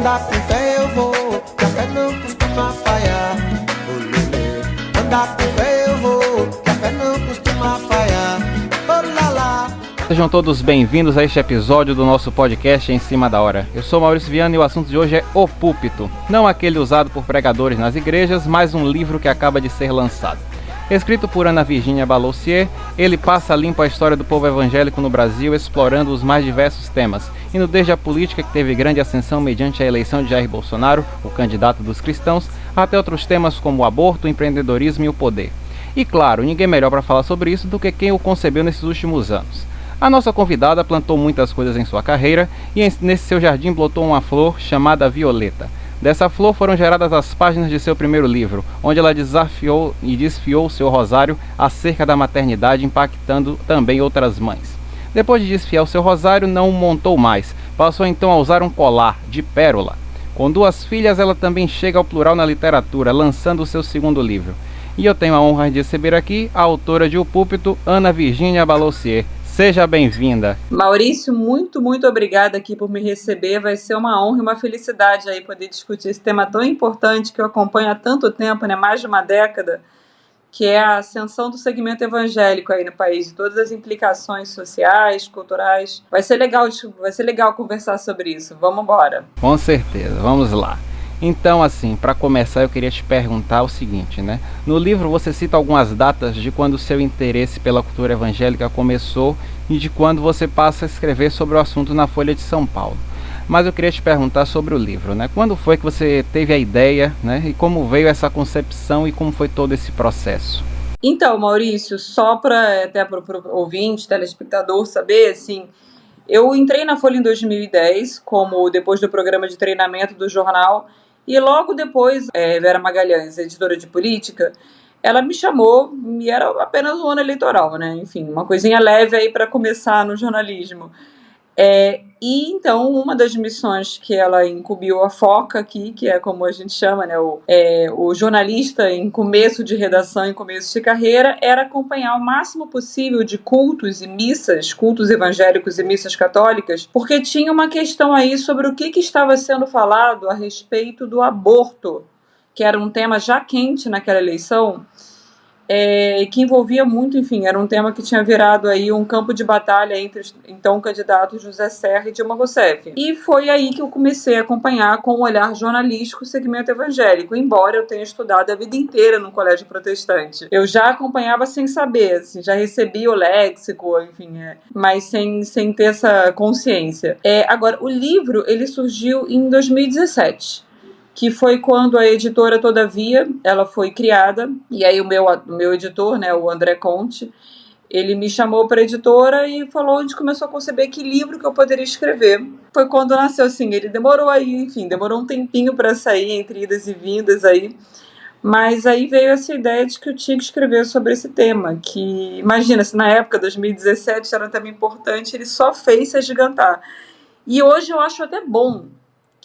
Andar com fé eu vou, que a fé não costuma falhar. Olê, andar com fé eu vou, que a fé não costuma falhar. Olá. Sejam todos bem-vindos a este episódio do nosso podcast Em Cima da Hora. Eu sou Maurício Viana e o assunto de hoje é O Púlpito. Não aquele usado por pregadores nas igrejas, mas um livro que acaba de ser lançado. Escrito por Ana Virginia Baloussier, ele passa limpo a história do povo evangélico no Brasil, explorando os mais diversos temas, indo desde a política, que teve grande ascensão mediante a eleição de Jair Bolsonaro, o candidato dos cristãos, até outros temas como o aborto, o empreendedorismo e o poder. E claro, ninguém melhor para falar sobre isso do que quem o concebeu nesses últimos anos. A nossa convidada plantou muitas coisas em sua carreira e nesse seu jardim brotou uma flor chamada Violeta. Dessa flor foram geradas as páginas de seu primeiro livro, onde ela desafiou e desfiou seu rosário acerca da maternidade, impactando também outras mães. Depois de desfiar o seu rosário, não o montou mais, passou então a usar um colar de pérola. Com 2 filhas, ela também chega ao plural na literatura, lançando o seu segundo livro. E eu tenho a honra de receber aqui a autora de O Púlpito, Ana Virginia Baloussier. Seja bem-vinda. Maurício, muito obrigada aqui por me receber. Vai ser uma honra e uma felicidade aí poder discutir esse tema tão importante que eu acompanho há tanto tempo, né, mais de uma década, que é a ascensão do segmento evangélico aí no país, todas as implicações sociais, culturais. Vai ser legal conversar sobre isso. Vamos embora. Com certeza, vamos lá. Então, assim, para começar, eu queria te perguntar o seguinte, né? No livro você cita algumas datas de quando o seu interesse pela cultura evangélica começou e de quando você passa a escrever sobre o assunto na Folha de São Paulo. Mas eu queria te perguntar sobre o livro, né? Quando foi que você teve a ideia, né? E como veio essa concepção e como foi todo esse processo? Então, Maurício, só para o ouvinte, telespectador saber, assim, eu entrei na Folha em 2010, depois do programa de treinamento do jornal, e logo depois, Vera Magalhães, editora de política, ela me chamou, e era apenas um ano eleitoral, né? Enfim, uma coisinha leve aí para começar no jornalismo. E então, uma das missões que ela incumbiu a Foca aqui, que é como a gente chama, né, o jornalista em começo de redação, em começo de carreira, era acompanhar o máximo possível de cultos e missas, cultos evangélicos e missas católicas, porque tinha uma questão aí sobre o que estava sendo falado a respeito do aborto, que era um tema já quente naquela eleição, que envolvia muito, enfim, era um tema que tinha virado aí um campo de batalha entre então candidatos José Serra e Dilma Rousseff. E foi aí que eu comecei a acompanhar com um olhar jornalístico o segmento evangélico, embora eu tenha estudado a vida inteira num colégio protestante. Eu já acompanhava sem saber, assim, já recebia o léxico, enfim, mas sem ter essa consciência. Agora, o livro, ele surgiu em 2017. Que foi quando a editora Todavia, ela foi criada, e aí o meu editor, né, o André Conte, ele me chamou para a editora e falou, a gente começou a conceber que livro que eu poderia escrever. Foi quando nasceu, assim, ele demorou um tempinho para sair, entre idas e vindas aí, mas aí veio essa ideia de que eu tinha que escrever sobre esse tema, que, imagina, se na época, 2017, era um tema importante, ele só fez se agigantar. E hoje eu acho até bom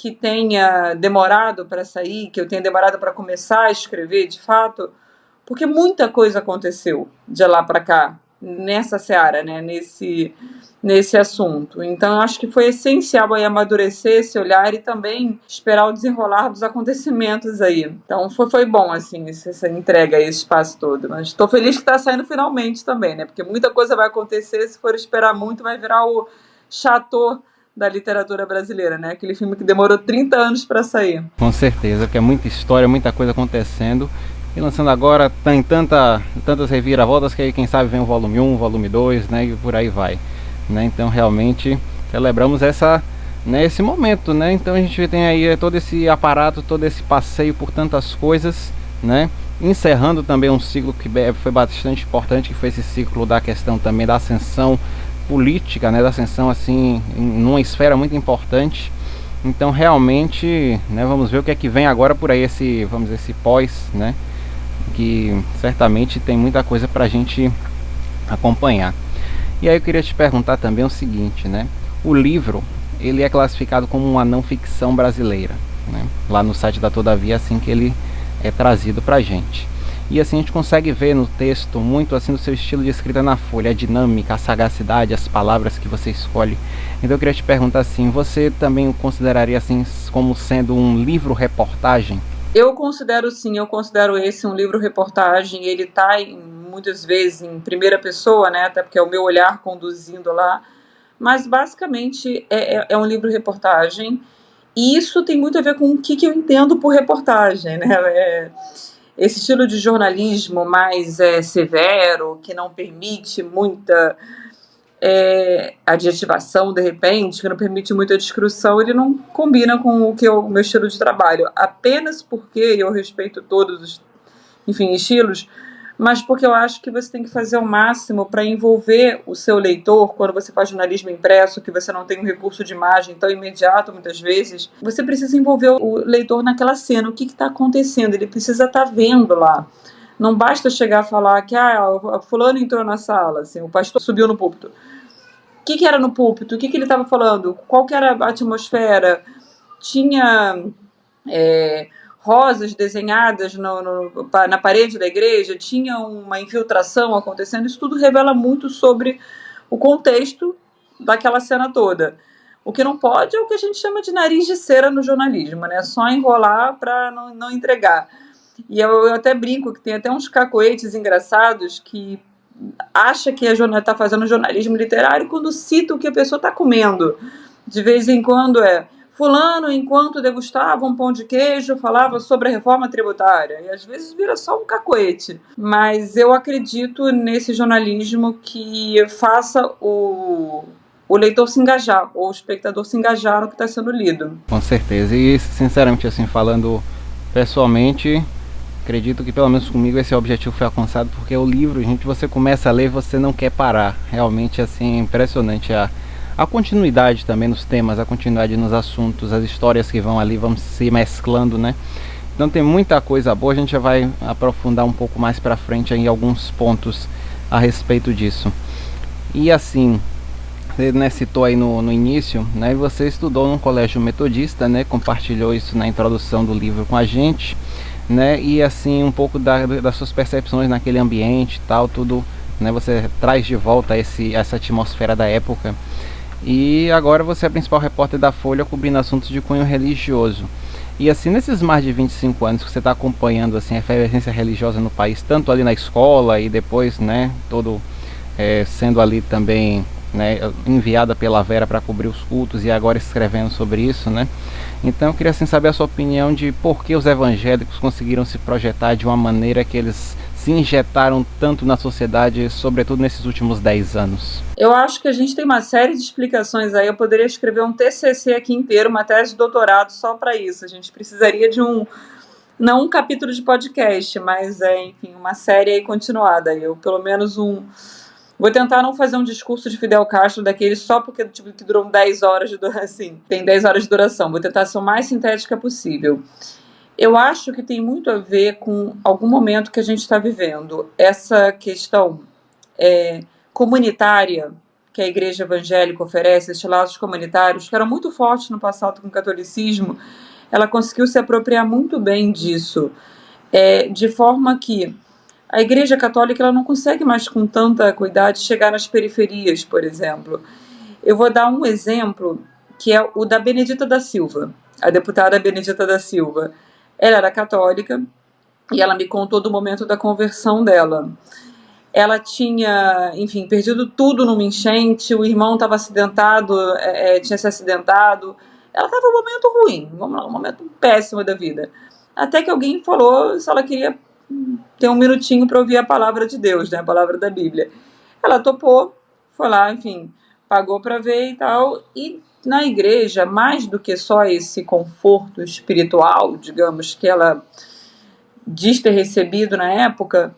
que tenha demorado para sair, que eu tenha demorado para começar a escrever, de fato, porque muita coisa aconteceu de lá para cá, nessa seara, né, nesse assunto. Então, eu acho que foi essencial aí amadurecer esse olhar e também esperar o desenrolar dos acontecimentos aí. Então, foi bom, assim, essa entrega aí, esse espaço todo. Mas estou feliz que está saindo finalmente também, né, porque muita coisa vai acontecer, se for esperar muito, vai virar o Chateau da literatura brasileira, né? Aquele filme que demorou 30 anos para sair. Com certeza, que é muita história, muita coisa acontecendo. E lançando agora, tem tantas reviravoltas que aí, quem sabe, vem o volume 1, volume 2, né? E por aí vai. Né? Então, realmente, celebramos esse momento, né? Então, a gente tem aí todo esse aparato, todo esse passeio por tantas coisas, né? Encerrando também um ciclo que foi bastante importante, que foi esse ciclo da questão também da ascensão política, né, da ascensão assim numa esfera muito importante. Então realmente, né, vamos ver o que é que vem agora por aí, esse pós, né, que certamente tem muita coisa pra gente acompanhar. E aí eu queria te perguntar também o seguinte, né, o livro, ele é classificado como uma não ficção brasileira, né, lá no site da Todavia, assim que ele é trazido pra gente. E assim a gente consegue ver no texto muito assim do seu estilo de escrita na folha, a dinâmica, a sagacidade, as palavras que você escolhe. Então eu queria te perguntar assim, você também o consideraria assim como sendo um livro-reportagem? Eu considero sim, eu considero esse um livro-reportagem. Ele está muitas vezes em primeira pessoa, né? Até porque é o meu olhar conduzindo lá. Mas basicamente é um livro-reportagem. E isso tem muito a ver com o que eu entendo por reportagem, né? Esse estilo de jornalismo mais severo, que não permite muita adjetivação, de repente, que não permite muita descrição, ele não combina com o que é o meu estilo de trabalho. Apenas porque eu respeito todos os, enfim, estilos, mas porque eu acho que você tem que fazer o máximo para envolver o seu leitor. Quando você faz jornalismo impresso, que você não tem um recurso de imagem tão imediato, muitas vezes, você precisa envolver o leitor naquela cena. O que está acontecendo? Ele precisa estar vendo lá. Não basta chegar a falar que o fulano entrou na sala, assim, o pastor subiu no púlpito. O que era no púlpito? O que ele estava falando? Qual que era a atmosfera? Tinha rosas desenhadas na parede da igreja, tinha uma infiltração acontecendo. Isso tudo revela muito sobre o contexto daquela cena toda. O que não pode é o que a gente chama de nariz de cera no jornalismo, né? Só enrolar para não entregar. E eu até brinco que tem até uns cacoetes engraçados que acha que está fazendo jornalismo literário quando cita o que a pessoa está comendo. De vez em quando fulano, enquanto degustava um pão de queijo, falava sobre a reforma tributária. E às vezes vira só um cacoete. Mas eu acredito nesse jornalismo que faça o leitor se engajar, ou o espectador se engajar no que está sendo lido. Com certeza. E sinceramente, assim, falando pessoalmente, acredito que pelo menos comigo esse objetivo foi alcançado, porque o livro, gente, você começa a ler e você não quer parar. Realmente, assim, é impressionante a continuidade também nos temas, a continuidade nos assuntos, as histórias que vão ali, vão se mesclando, né? Então tem muita coisa boa, a gente já vai aprofundar um pouco mais pra frente em alguns pontos a respeito disso. E assim, você, né, citou aí no início, né, você estudou num colégio metodista, né, compartilhou isso na introdução do livro com a gente, né, e assim um pouco das suas percepções naquele ambiente e tal, tudo, né, você traz de volta essa atmosfera da época. E agora você é a principal repórter da Folha cobrindo assuntos de cunho religioso. E assim, nesses mais de 25 anos que você está acompanhando assim, a efervescência religiosa no país, tanto ali na escola e depois, né, sendo ali também, né, enviada pela Vera para cobrir os cultos e agora escrevendo sobre isso, né? Então eu queria assim, saber a sua opinião de por que os evangélicos conseguiram se projetar de uma maneira que eles se injetaram tanto na sociedade, sobretudo nesses últimos 10 anos. Eu acho que a gente tem uma série de explicações aí. Eu poderia escrever um TCC aqui inteiro, uma tese de doutorado só para isso. A gente precisaria de não um capítulo de podcast, mas enfim, uma série aí continuada. Eu, pelo menos vou tentar não fazer um discurso de Fidel Castro daquele só porque tipo, que duram 10 horas de duração, assim, tem 10 horas de duração. Vou tentar ser o mais sintética possível. Eu acho que tem muito a ver com algum momento que a gente está vivendo. Essa questão comunitária que a igreja evangélica oferece, esses laços comunitários, que eram muito fortes no passado com o catolicismo, ela conseguiu se apropriar muito bem disso, de forma que a igreja católica ela não consegue mais com tanta cuidado chegar nas periferias, por exemplo. Eu vou dar um exemplo, que é o da Benedita da Silva, a deputada Benedita da Silva. Ela era católica e ela me contou do momento da conversão dela. Ela tinha, enfim, perdido tudo numa enchente, o irmão estava acidentado, tinha se acidentado. Ela estava num momento ruim, vamos lá, um momento péssimo da vida. Até que alguém falou se ela queria ter um minutinho para ouvir a palavra de Deus, né, a palavra da Bíblia. Ela topou, foi lá, enfim, pagou para ver e tal, e na igreja, mais do que só esse conforto espiritual, digamos, que ela diz ter recebido na época,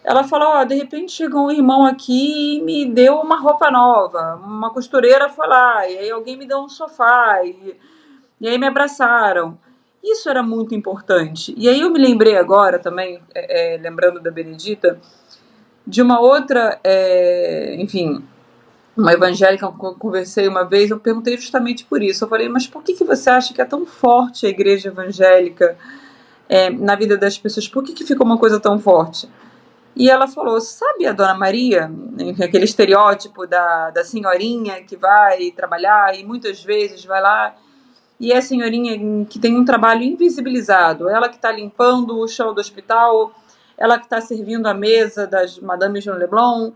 ela falou, de repente chegou um irmão aqui e me deu uma roupa nova, uma costureira foi lá, e aí alguém me deu um sofá, e aí me abraçaram. Isso era muito importante. E aí eu me lembrei agora também, lembrando da Benedita, de uma outra, enfim, uma evangélica que eu conversei uma vez, eu perguntei justamente por isso. Eu falei, mas por que você acha que é tão forte a igreja evangélica na vida das pessoas, por que ficou uma coisa tão forte? E ela falou, sabe a Dona Maria, aquele estereótipo da senhorinha que vai trabalhar e muitas vezes vai lá, e é a senhorinha que tem um trabalho invisibilizado, ela que está limpando o chão do hospital, ela que está servindo a mesa das Madame Jean Leblon,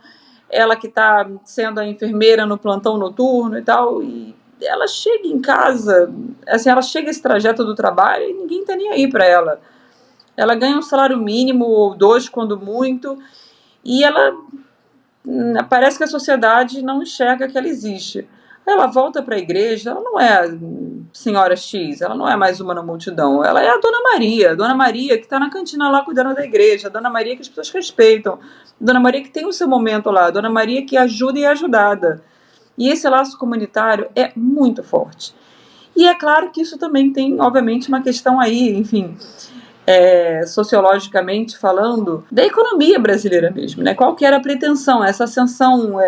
ela que está sendo a enfermeira no plantão noturno e tal, e ela chega em casa, assim, ela chega esse trajeto do trabalho e ninguém está nem aí para ela. Ela ganha um salário mínimo ou 2, quando muito, e ela parece que a sociedade não enxerga que ela existe. Ela volta para a igreja, ela não é a senhora X, ela não é mais uma na multidão, ela é a Dona Maria que está na cantina lá cuidando da igreja, a Dona Maria que as pessoas respeitam, a Dona Maria que tem o seu momento lá, a Dona Maria que ajuda e é ajudada. E esse laço comunitário é muito forte. E é claro que isso também tem, obviamente, uma questão aí, enfim, sociologicamente falando, da economia brasileira mesmo, né? Qual que era a pretensão, essa ascensão,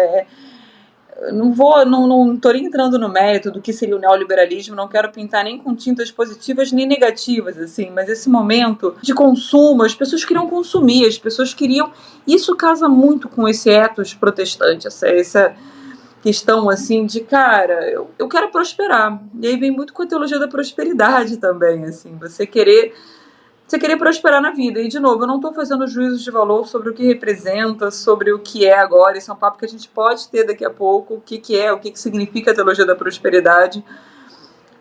não estou nem entrando no mérito do que seria o neoliberalismo, não quero pintar nem com tintas positivas nem negativas, assim, mas esse momento de consumo, as pessoas queriam consumir, as pessoas queriam, isso casa muito com esse ethos protestante, essa questão assim de, cara, eu quero prosperar, e aí vem muito com a teologia da prosperidade também, assim, você querer prosperar na vida. E, de novo, eu não estou fazendo juízos de valor sobre o que representa, sobre o que é agora. Isso é um papo que a gente pode ter daqui a pouco, o que significa a teologia da prosperidade.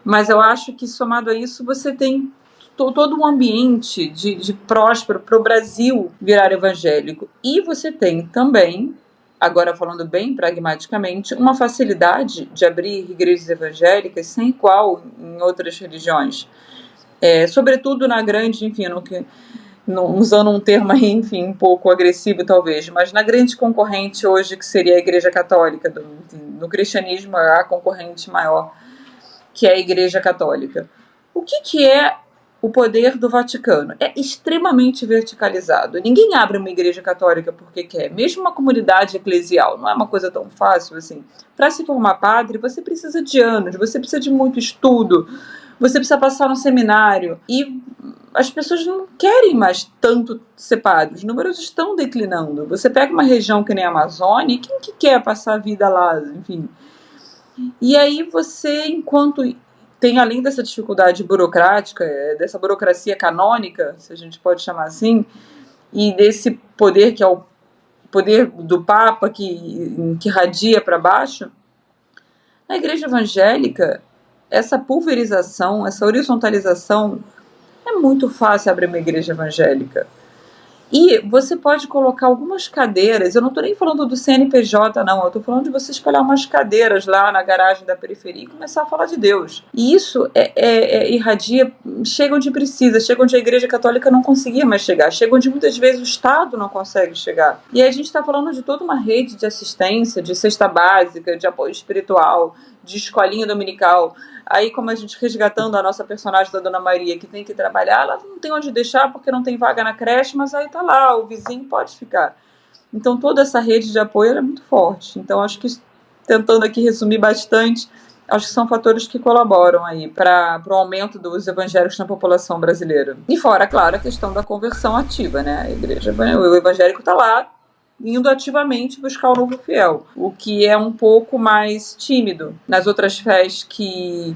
Mas eu acho que, somado a isso, você tem todo um ambiente de próspero para o Brasil virar evangélico. E você tem também, agora falando bem pragmaticamente, uma facilidade de abrir igrejas evangélicas sem igual em outras religiões. Sobretudo na grande, enfim, usando um termo aí, enfim, um pouco agressivo talvez, mas na grande concorrente hoje que seria a Igreja Católica, no cristianismo a concorrente maior, que é a Igreja Católica. O que é o poder do Vaticano? É extremamente verticalizado. Ninguém abre uma igreja católica porque quer, mesmo uma comunidade eclesial, não é uma coisa tão fácil assim. Para se formar padre, você precisa de anos, você precisa de muito estudo, você precisa passar no seminário, e as pessoas não querem mais tanto ser padres, os números estão declinando. Você pega uma região que nem a Amazônia, quem que quer passar a vida lá, enfim. E aí você, enquanto tem, além dessa dificuldade burocrática, dessa burocracia canônica, se a gente pode chamar assim, e desse poder que é o poder do Papa que radia para baixo, na igreja evangélica, essa pulverização, essa horizontalização, é muito fácil abrir uma igreja evangélica. E você pode colocar algumas cadeiras, eu não estou nem falando do CNPJ, não, eu estou falando de você espalhar umas cadeiras lá na garagem da periferia e começar a falar de Deus. E isso irradia, chega onde precisa, chega onde a Igreja Católica não conseguia mais chegar, chega onde muitas vezes o Estado não consegue chegar. E aí a gente está falando de toda uma rede de assistência, de cesta básica, de apoio espiritual, de escolinha dominical. Aí, como a gente resgatando a nossa personagem da Dona Maria, que tem que trabalhar, ela não tem onde deixar porque não tem vaga na creche, mas aí tá lá, o vizinho pode ficar. Então, toda essa rede de apoio é muito forte. Então, acho que, tentando aqui resumir bastante, acho que são fatores que colaboram aí para o aumento dos evangélicos na população brasileira. E fora, claro, a questão da conversão ativa, né? A igreja, o evangélico tá lá, indo ativamente buscar o novo fiel, o que é um pouco mais tímido nas outras fés que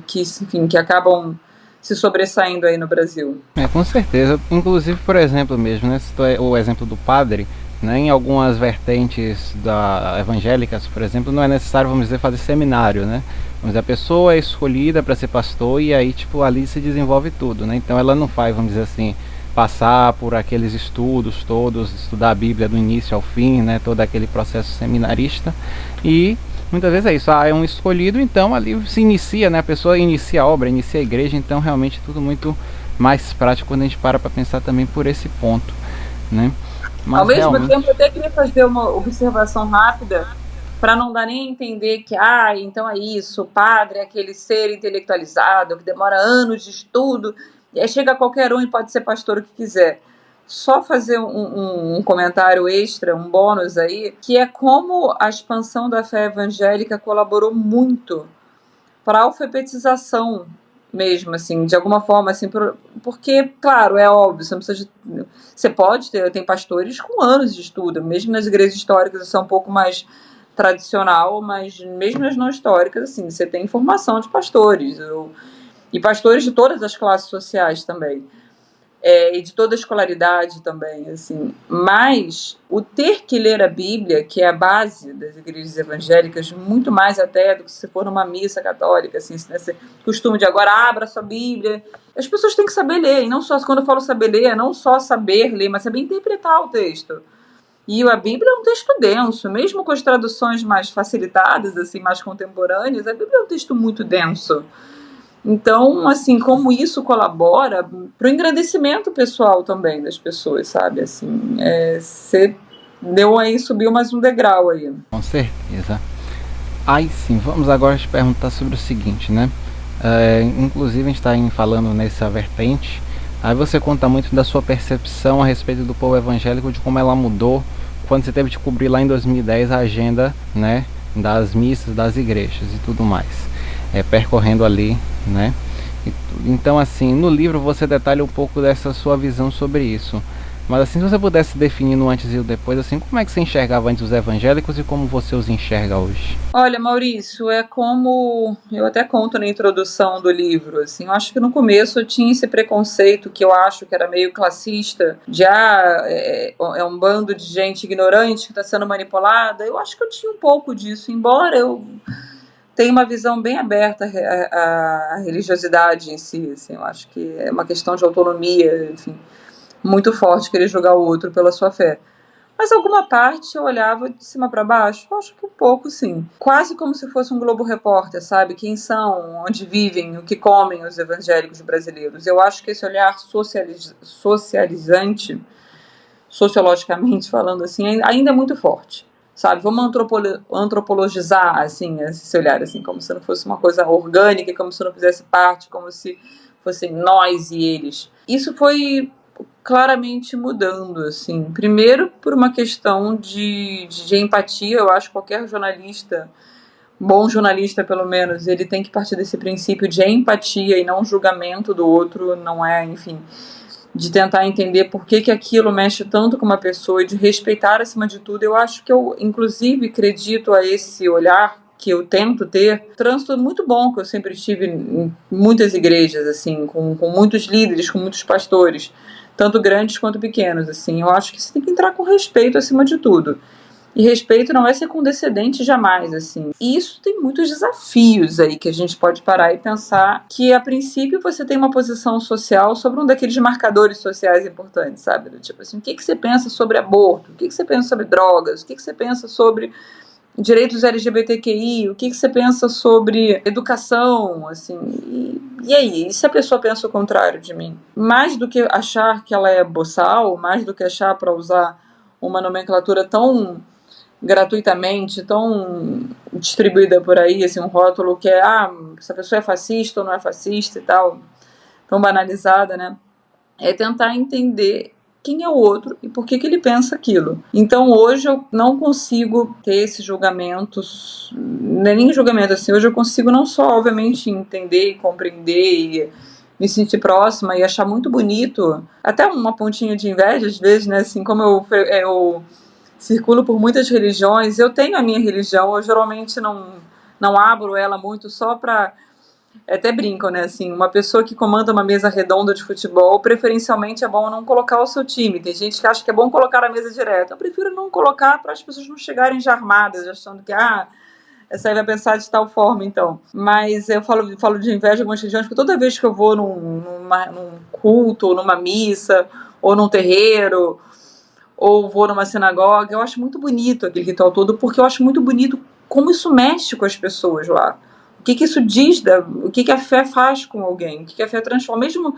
acabam se sobressaindo aí no Brasil. Com certeza. Inclusive, por exemplo mesmo, né, o exemplo do padre, né, em algumas vertentes evangélicas, por exemplo, não é necessário, vamos dizer, fazer seminário, né? Vamos dizer, a pessoa é escolhida para ser pastor e aí, tipo, ali se desenvolve tudo, né? Então ela não faz, vamos dizer assim, passar por aqueles estudos todos, estudar a Bíblia do início ao fim, né, todo aquele processo seminarista, e muitas vezes é isso, é um escolhido, então ali se inicia, né, a pessoa inicia a obra, inicia a igreja, então realmente tudo muito mais prático quando a gente para pensar também por esse ponto, né. Mas ao mesmo tempo, eu até queria fazer uma observação rápida, para não dar nem a entender que, então é isso, o padre é aquele ser intelectualizado, que demora anos de estudo, e aí chega qualquer um e pode ser pastor o que quiser. Só fazer um comentário extra, um bônus aí, que é como a expansão da fé evangélica colaborou muito para a alfabetização mesmo, assim, de alguma forma, assim, porque, claro, é óbvio, você não precisa você pode ter, tem pastores com anos de estudo, mesmo nas igrejas históricas isso é um pouco mais tradicional, mas mesmo nas não históricas, assim, você tem formação de pastores, e pastores de todas as classes sociais também. E de toda a escolaridade também, assim. Mas o ter que ler a Bíblia, que é a base das igrejas evangélicas, muito mais até do que se for numa missa católica, assim, esse costume de agora abra sua Bíblia. As pessoas têm que saber ler, e não só, quando eu falo saber ler, é não só saber ler, mas saber interpretar o texto. E a Bíblia é um texto denso, mesmo com as traduções mais facilitadas, assim, mais contemporâneas, a Bíblia é um texto muito denso. Então, assim, como isso colabora para o engrandecimento pessoal também das pessoas, sabe? Assim, você deu aí, subiu mais um degrau aí. Com certeza. Aí sim, vamos agora te perguntar sobre o seguinte, né? Inclusive a gente está falando nessa vertente. Aí você conta muito da sua percepção a respeito do povo evangélico, de como ela mudou quando você teve de cobrir lá em 2010 a agenda, né, das missas, das igrejas e tudo mais. Percorrendo ali, né? Então, assim, no livro você detalha um pouco dessa sua visão sobre isso. Mas, assim, se você pudesse definir no antes e o depois, assim, como é que você enxergava antes os evangélicos e como você os enxerga hoje? Olha, Maurício, é como eu até conto na introdução do livro, assim, eu acho que no começo eu tinha esse preconceito que eu acho que era meio classista, de é um bando de gente ignorante que está sendo manipulada. Eu acho que eu tinha um pouco disso, embora eu tem uma visão bem aberta à religiosidade em si, assim, eu acho que é uma questão de autonomia, enfim, muito forte querer julgar o outro pela sua fé. Mas alguma parte eu olhava de cima para baixo, eu acho que um pouco sim. Quase como se fosse um Globo Repórter, sabe? Quem são, onde vivem, o que comem os evangélicos brasileiros. Eu acho que esse olhar socializante, sociologicamente falando assim, ainda é muito forte. Sabe, vamos antropologizar, assim, esse olhar, assim, como se não fosse uma coisa orgânica, como se não fizesse parte, como se fossem nós e eles. Isso foi claramente mudando, assim, primeiro por uma questão de empatia. Eu acho que qualquer jornalista, bom jornalista pelo menos, ele tem que partir desse princípio de empatia e não julgamento do outro, não é, enfim, de tentar entender por que aquilo mexe tanto com uma pessoa e de respeitar acima de tudo. Eu acho que eu, inclusive, acredito a esse olhar que eu tento ter, trânsito muito bom que eu sempre tive em muitas igrejas, assim, com muitos líderes, com muitos pastores, tanto grandes quanto pequenos, assim. Eu acho que você tem que entrar com respeito acima de tudo. E respeito não é ser condescendente jamais, assim. E isso tem muitos desafios aí que a gente pode parar e pensar que, a princípio, você tem uma posição social sobre um daqueles marcadores sociais importantes, sabe? Tipo assim, o que você pensa sobre aborto? O que você pensa sobre drogas? O que você pensa sobre direitos LGBTQI? O que você pensa sobre educação? Assim, e aí? E se a pessoa pensa o contrário de mim? Mais do que achar que ela é boçal, mais do que achar, para usar uma nomenclatura tão gratuitamente, tão distribuída por aí, assim, um rótulo que é, essa pessoa é fascista ou não é fascista e tal, tão banalizada, né? É tentar entender quem é o outro e por que ele pensa aquilo. Então hoje eu não consigo ter esses julgamentos, nem julgamento, assim, hoje eu consigo não só, obviamente, entender e compreender e me sentir próxima e achar muito bonito, até uma pontinha de inveja às vezes, né, assim, como eu circulo por muitas religiões, eu tenho a minha religião, eu geralmente não abro ela muito só para... Até brincam, né, assim, uma pessoa que comanda uma mesa redonda de futebol, preferencialmente é bom não colocar o seu time. Tem gente que acha que é bom colocar a mesa direta. Eu prefiro não colocar para as pessoas não chegarem já armadas, achando que, essa aí vai pensar de tal forma, então. Mas eu falo de inveja de algumas religiões, porque toda vez que eu vou num culto, ou numa missa, ou num terreiro, ou vou numa sinagoga, eu acho muito bonito aquele ritual todo, porque eu acho muito bonito como isso mexe com as pessoas lá. O que isso diz, o que a fé faz com alguém, o que a fé transforma. Mesmo,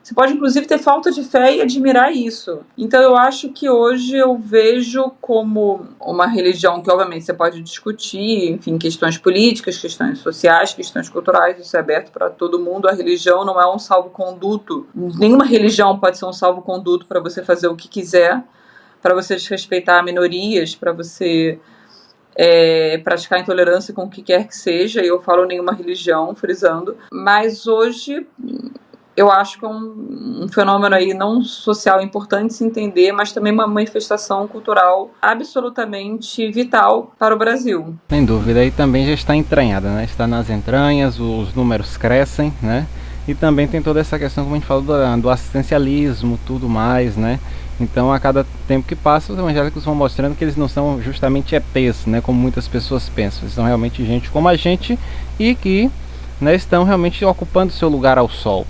você pode inclusive ter falta de fé e admirar isso. Então eu acho que hoje eu vejo como uma religião que obviamente você pode discutir, enfim, questões políticas, questões sociais, questões culturais, isso é aberto para todo mundo. A religião não é um salvo-conduto. Nenhuma religião pode ser um salvo-conduto para você fazer o que quiser, para você desrespeitar minorias, para você praticar intolerância com o que quer que seja. Eu falo nenhuma religião, frisando. Mas hoje eu acho que é um fenômeno aí não social importante se entender, mas também uma manifestação cultural absolutamente vital para o Brasil. Sem dúvida, e também já está entranhada, né? Está nas entranhas, os números crescem, né? E também tem toda essa questão, como a gente falou, do assistencialismo, tudo mais, né? Então, a cada tempo que passa, os evangélicos vão mostrando que eles não são justamente ETs, né? Como muitas pessoas pensam. Eles são realmente gente como a gente e que, né, estão realmente ocupando seu lugar ao sol,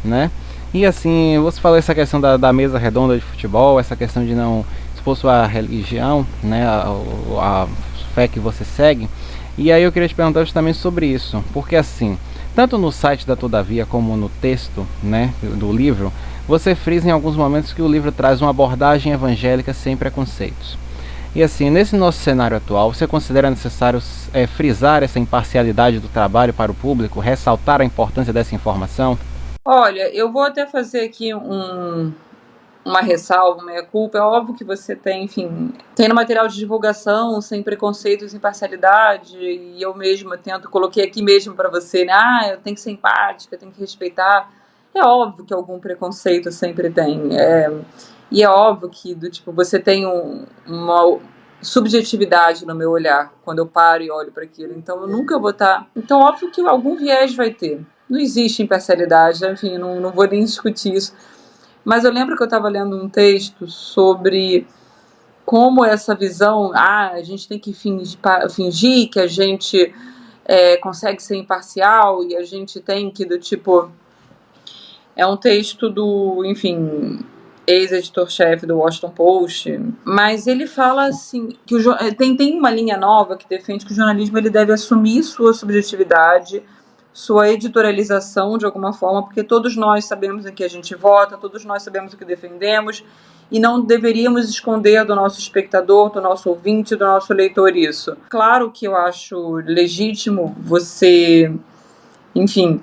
né? E assim, você falou essa questão da mesa redonda de futebol, essa questão de não expor sua religião, né, a fé que você segue. E aí eu queria te perguntar justamente sobre isso, porque assim, tanto no site da Todavia como no texto, né, do livro, você frisa em alguns momentos que o livro traz uma abordagem evangélica sem preconceitos. E assim, nesse nosso cenário atual, você considera necessário frisar essa imparcialidade do trabalho para o público, ressaltar a importância dessa informação? Olha, eu vou até fazer aqui uma ressalva, meia culpa. É óbvio que você tem, enfim, tem no material de divulgação, sem preconceitos e imparcialidade, e eu mesma coloquei aqui mesmo para você, né? Eu tenho que ser empática, tenho que respeitar. É óbvio que algum preconceito sempre tem. E é óbvio que, você tem uma subjetividade no meu olhar, quando eu paro e olho para aquilo. Então, eu nunca vou estar... Então, óbvio que algum viés vai ter. Não existe imparcialidade, enfim, não vou nem discutir isso. Mas eu lembro que eu estava lendo um texto sobre como essa visão, a gente tem que fingir que a gente consegue ser imparcial e a gente tem que, é um texto do, enfim, ex-editor-chefe do Washington Post, mas ele fala assim, que tem uma linha nova que defende que o jornalismo ele deve assumir sua subjetividade, sua editorialização de alguma forma, porque todos nós sabemos em que a gente vota, todos nós sabemos o que defendemos, e não deveríamos esconder do nosso espectador, do nosso ouvinte, do nosso leitor isso. Claro que eu acho legítimo você, enfim,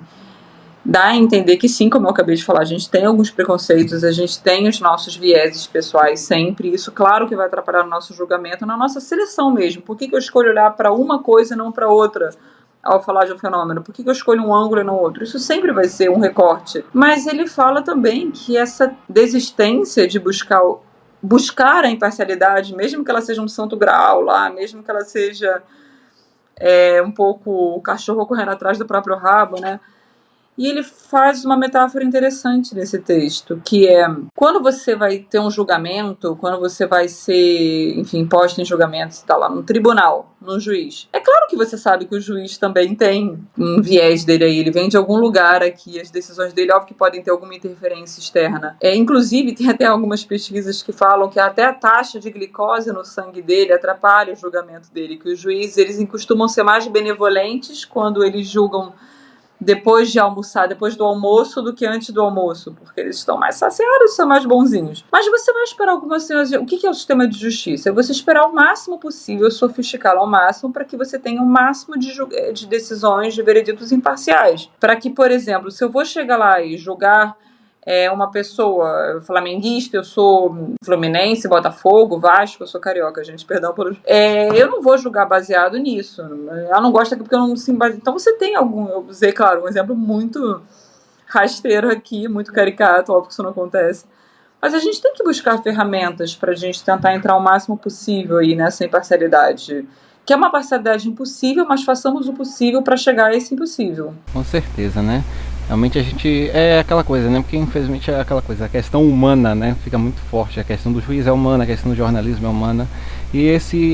dá a entender que sim, como eu acabei de falar, a gente tem alguns preconceitos, a gente tem os nossos vieses pessoais sempre, isso claro que vai atrapalhar no nosso julgamento, na nossa seleção mesmo. Por que eu escolho olhar para uma coisa e não para outra ao falar de um fenômeno? Por que eu escolho um ângulo e não outro? Isso sempre vai ser um recorte. Mas ele fala também que essa desistência de buscar a imparcialidade, mesmo que ela seja um santo graal lá, mesmo que ela seja um pouco o cachorro correndo atrás do próprio rabo, né? E ele faz uma metáfora interessante nesse texto, que é quando você vai ter um julgamento, quando você vai ser, enfim, posto em julgamento, você está lá num tribunal, num juiz. É claro que você sabe que o juiz também tem um viés dele aí, ele vem de algum lugar aqui, as decisões dele, óbvio que podem ter alguma interferência externa. Inclusive, tem até algumas pesquisas que falam que até a taxa de glicose no sangue dele atrapalha o julgamento dele, que os juízes, eles costumam ser mais benevolentes quando eles julgam depois de almoçar, depois do almoço, do que antes do almoço, porque eles estão mais saciados, são mais bonzinhos. Mas você vai esperar algumas cenas. O que é o sistema de justiça? É você esperar o máximo possível, sofisticá-lo ao máximo, para que você tenha o máximo de decisões, de vereditos imparciais. Para que, por exemplo, se eu vou chegar lá e julgar uma pessoa flamenguista, eu sou Fluminense, Botafogo, Vasco, eu sou carioca, gente, perdão por... eu não vou julgar baseado nisso. Ela não gosta porque eu não se embase... Então você tem eu usei, claro, um exemplo muito rasteiro aqui, muito caricato, óbvio que isso não acontece. Mas a gente tem que buscar ferramentas pra gente tentar entrar o máximo possível aí nessa imparcialidade. Que é uma parcialidade impossível, mas façamos o possível para chegar a esse impossível. Com certeza, né? Realmente a gente é aquela coisa, né? Porque infelizmente é aquela coisa, a questão humana, né? Fica muito forte. A questão do juiz é humana, a questão do jornalismo é humana. E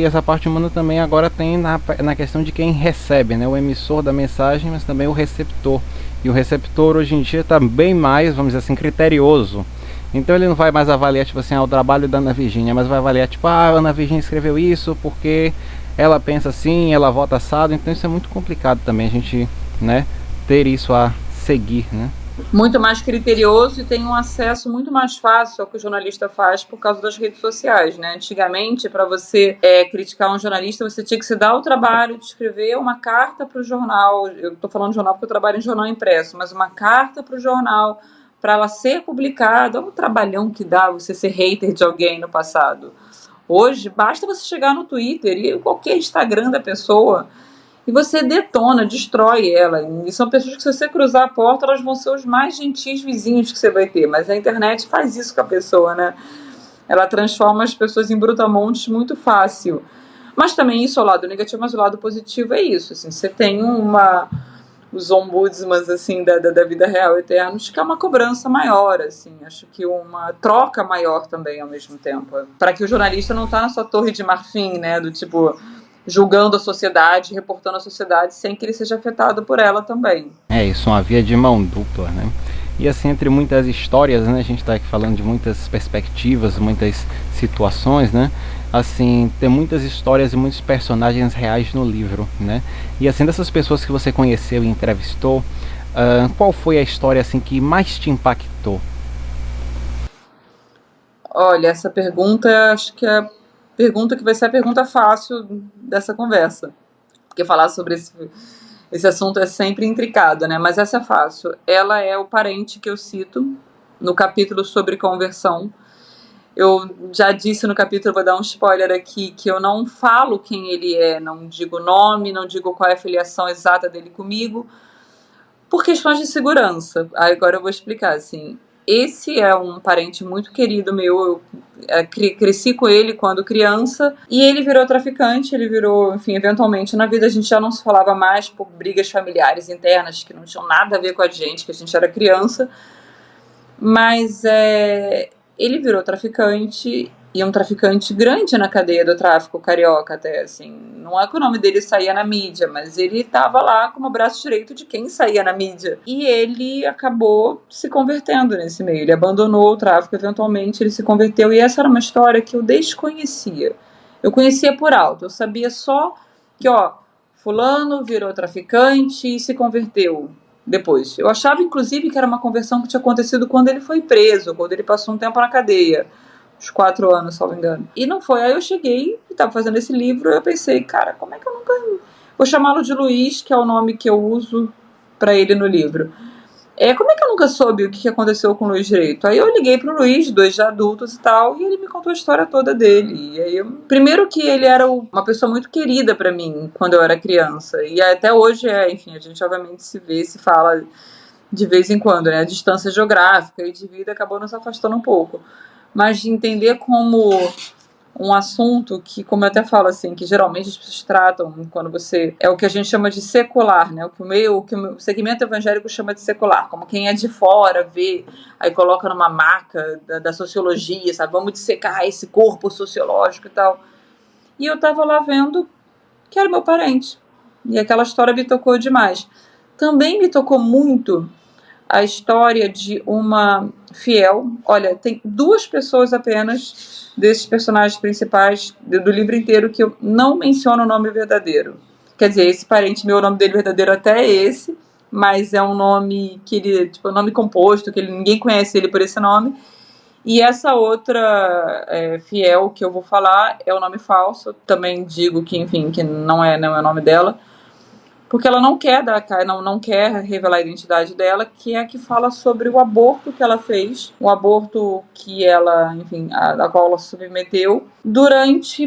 essa parte humana também agora tem na questão de quem recebe, né? O emissor da mensagem, mas também o receptor. E o receptor hoje em dia está bem mais, vamos dizer assim, criterioso. Então ele não vai mais avaliar, tipo assim, o trabalho da Ana Virgínia, mas vai avaliar, tipo, a Ana Virgínia escreveu isso porque ela pensa assim, ela vota assado. Então isso é muito complicado também, a gente, né, ter isso a seguir, né? Muito mais criterioso e tem um acesso muito mais fácil ao que o jornalista faz por causa das redes sociais, né? Antigamente, para você criticar um jornalista, você tinha que se dar o trabalho de escrever uma carta para o jornal. Eu estou falando de jornal porque eu trabalho em jornal impresso, mas uma carta para o jornal, para ela ser publicada. É um trabalhão que dá você ser hater de alguém no passado. Hoje, basta você chegar no Twitter e qualquer Instagram da pessoa e você detona, destrói ela. E são pessoas que, se você cruzar a porta, elas vão ser os mais gentis vizinhos que você vai ter. Mas a internet faz isso com a pessoa, né? Ela transforma as pessoas em brutamontes muito fácil. Mas também isso é o lado negativo, mas o lado positivo é isso. Assim, você tem os ombudsmans assim, da vida real eternos, que é uma cobrança maior, assim, acho que uma troca maior também ao mesmo tempo. Para que o jornalista não tá na sua torre de marfim, né? Do tipo, julgando a sociedade, reportando a sociedade, sem que ele seja afetado por ela também. É isso, uma via de mão dupla, né? E assim, entre muitas histórias, né? A gente está aqui falando de muitas perspectivas, muitas situações, né? Assim, tem muitas histórias e muitos personagens reais no livro, né? E assim, dessas pessoas que você conheceu e entrevistou, qual foi a história assim que mais te impactou? Olha, essa pergunta, acho que é a pergunta que vai ser a pergunta fácil dessa conversa. Porque falar sobre esse assunto é sempre intricado, né? Mas essa é fácil. Ela é o parente que eu cito no capítulo sobre conversão. Eu já disse no capítulo, vou dar um spoiler aqui, que eu não falo quem ele é, não digo o nome, não digo qual é a filiação exata dele comigo, por questões de segurança. Agora eu vou explicar, assim. Esse é um parente muito querido meu, eu cresci com ele quando criança, e ele virou traficante, ele virou, enfim, eventualmente na vida a gente já não se falava mais por brigas familiares internas que não tinham nada a ver com a gente, que a gente era criança, mas ele virou traficante, e um traficante grande na cadeia do tráfico carioca até, assim. Não é que o nome dele saía na mídia, mas ele estava lá como braço direito de quem saía na mídia. E ele acabou se convertendo nesse meio. Ele abandonou o tráfico, eventualmente ele se converteu, e essa era uma história que eu desconhecia. Eu conhecia por alto, eu sabia só que, fulano virou traficante e se converteu depois. Eu achava, inclusive, que era uma conversão que tinha acontecido quando ele foi preso, quando ele passou um tempo na cadeia. Uns 4 anos, se não me engano. E não foi. Aí eu cheguei e estava fazendo esse livro, e eu pensei, cara, como é que eu nunca... Vou chamá-lo de Luiz, que é o nome que eu uso para ele no livro. Como é que eu nunca soube o que aconteceu com o Luiz direito? Aí eu liguei pro Luiz, 2 já adultos e tal, e ele me contou a história toda dele. E aí primeiro que ele era uma pessoa muito querida para mim quando eu era criança. E até hoje enfim, a gente obviamente se vê, se fala de vez em quando, né? A distância geográfica e de vida acabou nos afastando um pouco. Mas de entender como um assunto que, como eu até falo assim, que geralmente as pessoas tratam quando você... É o que a gente chama de secular, né? O que o segmento evangélico chama de secular. Como quem é de fora vê, aí coloca numa maca da sociologia, sabe? Vamos dissecar esse corpo sociológico e tal. E eu tava lá vendo que era meu parente. E aquela história me tocou demais. Também me tocou muito a história de uma fiel. Olha, tem 2 pessoas apenas desses personagens principais do livro inteiro que eu não menciono o nome verdadeiro. Quer dizer, esse parente meu, o nome dele verdadeiro até é esse, mas é um nome que ele, tipo, um nome composto, que ninguém conhece ele por esse nome. E essa outra fiel que eu vou falar é o nome falso. Eu também digo que, enfim, que não é o nome dela, porque ela não quer não quer revelar a identidade dela, que é a que fala sobre o aborto que ela fez, o aborto que ela, enfim, a qual ela se submeteu,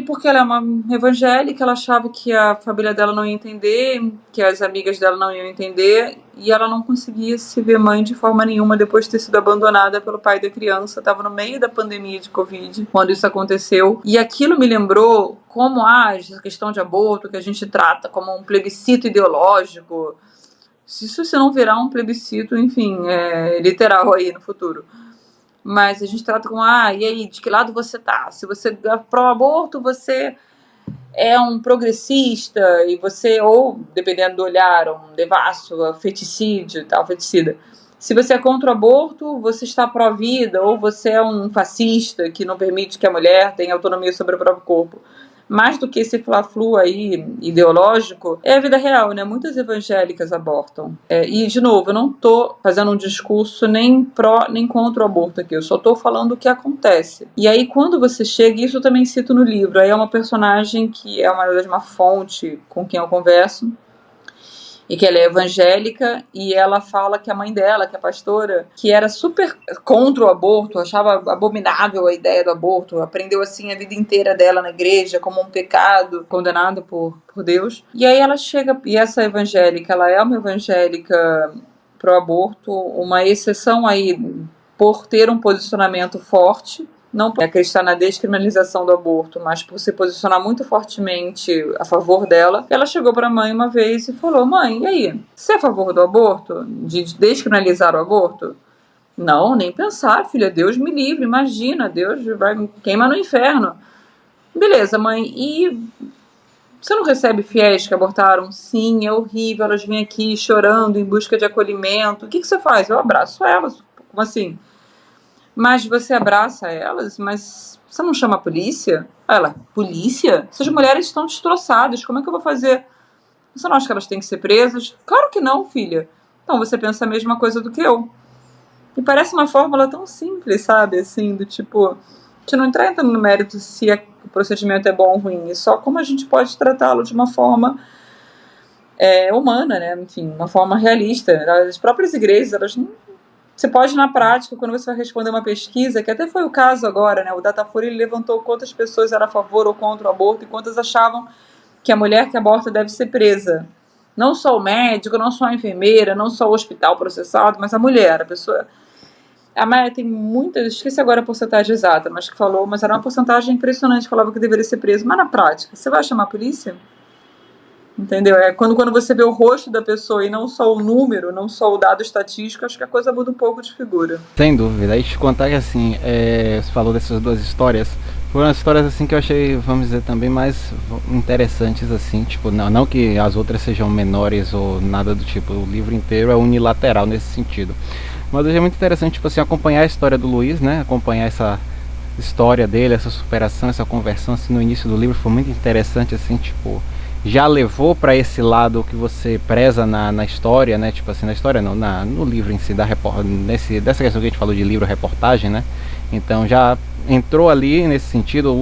porque ela é uma evangélica, ela achava que a família dela não ia entender, que as amigas dela não iam entender, e ela não conseguia se ver mãe de forma nenhuma depois de ter sido abandonada pelo pai da criança. Estava no meio da pandemia de Covid quando isso aconteceu, e aquilo me lembrou como essa questão de aborto que a gente trata como um plebiscito ideológico. Se isso não virar um plebiscito, enfim, literal aí no futuro. Mas a gente trata com, e aí, de que lado você tá? Se você é pró-aborto, você é um progressista, e você, ou, dependendo do olhar, um devasso, feticídio e tal, feticida. Se você é contra o aborto, você está pró-vida, ou você é um fascista que não permite que a mulher tenha autonomia sobre o próprio corpo. Mais do que esse fla-flu aí ideológico, é a vida real, né? Muitas evangélicas abortam. E, de novo, eu não tô fazendo um discurso nem pró nem contra o aborto aqui, eu só tô falando o que acontece. E aí, quando você chega, isso eu também cito no livro, aí é uma personagem que é uma fonte com quem eu converso, e que ela é evangélica, e ela fala que a mãe dela, que é pastora, que era super contra o aborto, achava abominável a ideia do aborto, aprendeu assim a vida inteira dela na igreja como um pecado, condenado por Deus. E aí ela chega, e essa evangélica, ela é uma evangélica pro aborto, uma exceção aí por ter um posicionamento forte, não por acreditar na descriminalização do aborto, mas por se posicionar muito fortemente a favor dela. Ela chegou para a mãe uma vez e falou: mãe, e aí? Você é a favor do aborto? De descriminalizar o aborto? Não, nem pensar, filha. Deus me livre, imagina. Deus vai me queima no inferno. Beleza, mãe. E você não recebe fiéis que abortaram? Sim, é horrível. Elas vêm aqui chorando em busca de acolhimento. O que você faz? Eu abraço elas. Como assim? Mas você abraça elas, mas você não chama a polícia? Ela, polícia? Essas mulheres estão destroçadas, como é que eu vou fazer? Você não acha que elas têm que ser presas? Claro que não, filha. Então você pensa a mesma coisa do que eu. E parece uma fórmula tão simples, sabe? Assim, do tipo, a gente não entra no mérito se o procedimento é bom ou ruim, é só como a gente pode tratá-lo de uma forma humana, né? Enfim, uma forma realista. As próprias igrejas, elas não... Você pode, na prática, quando você vai responder uma pesquisa, que até foi o caso agora, né? O Datafolha, ele levantou quantas pessoas eram a favor ou contra o aborto e quantas achavam que a mulher que aborta deve ser presa. Não só o médico, não só a enfermeira, não só o hospital processado, mas a mulher, a pessoa... A Maia tem muitas, esqueci agora a porcentagem exata, mas que falou, mas era uma porcentagem impressionante, falava que deveria ser preso. Mas na prática, você vai chamar a polícia? Entendeu? É quando você vê o rosto da pessoa e não só o número, não só o dado estatístico, acho que a coisa muda um pouco de figura. Sem dúvida. Aí te contar que assim, você falou dessas duas histórias, foram histórias assim que eu achei, vamos dizer, também mais interessantes assim, tipo, não que as outras sejam menores ou nada do tipo, o livro inteiro é unilateral nesse sentido. Mas eu achei muito interessante, tipo assim, acompanhar a história do Luiz, né? Acompanhar essa história dele, essa superação, essa conversão assim, no início do livro foi muito interessante assim, tipo, já levou para esse lado que você preza na história, né? Tipo assim, na história não, no livro em si, dessa questão que a gente falou de livro-reportagem, né? Então já entrou ali nesse sentido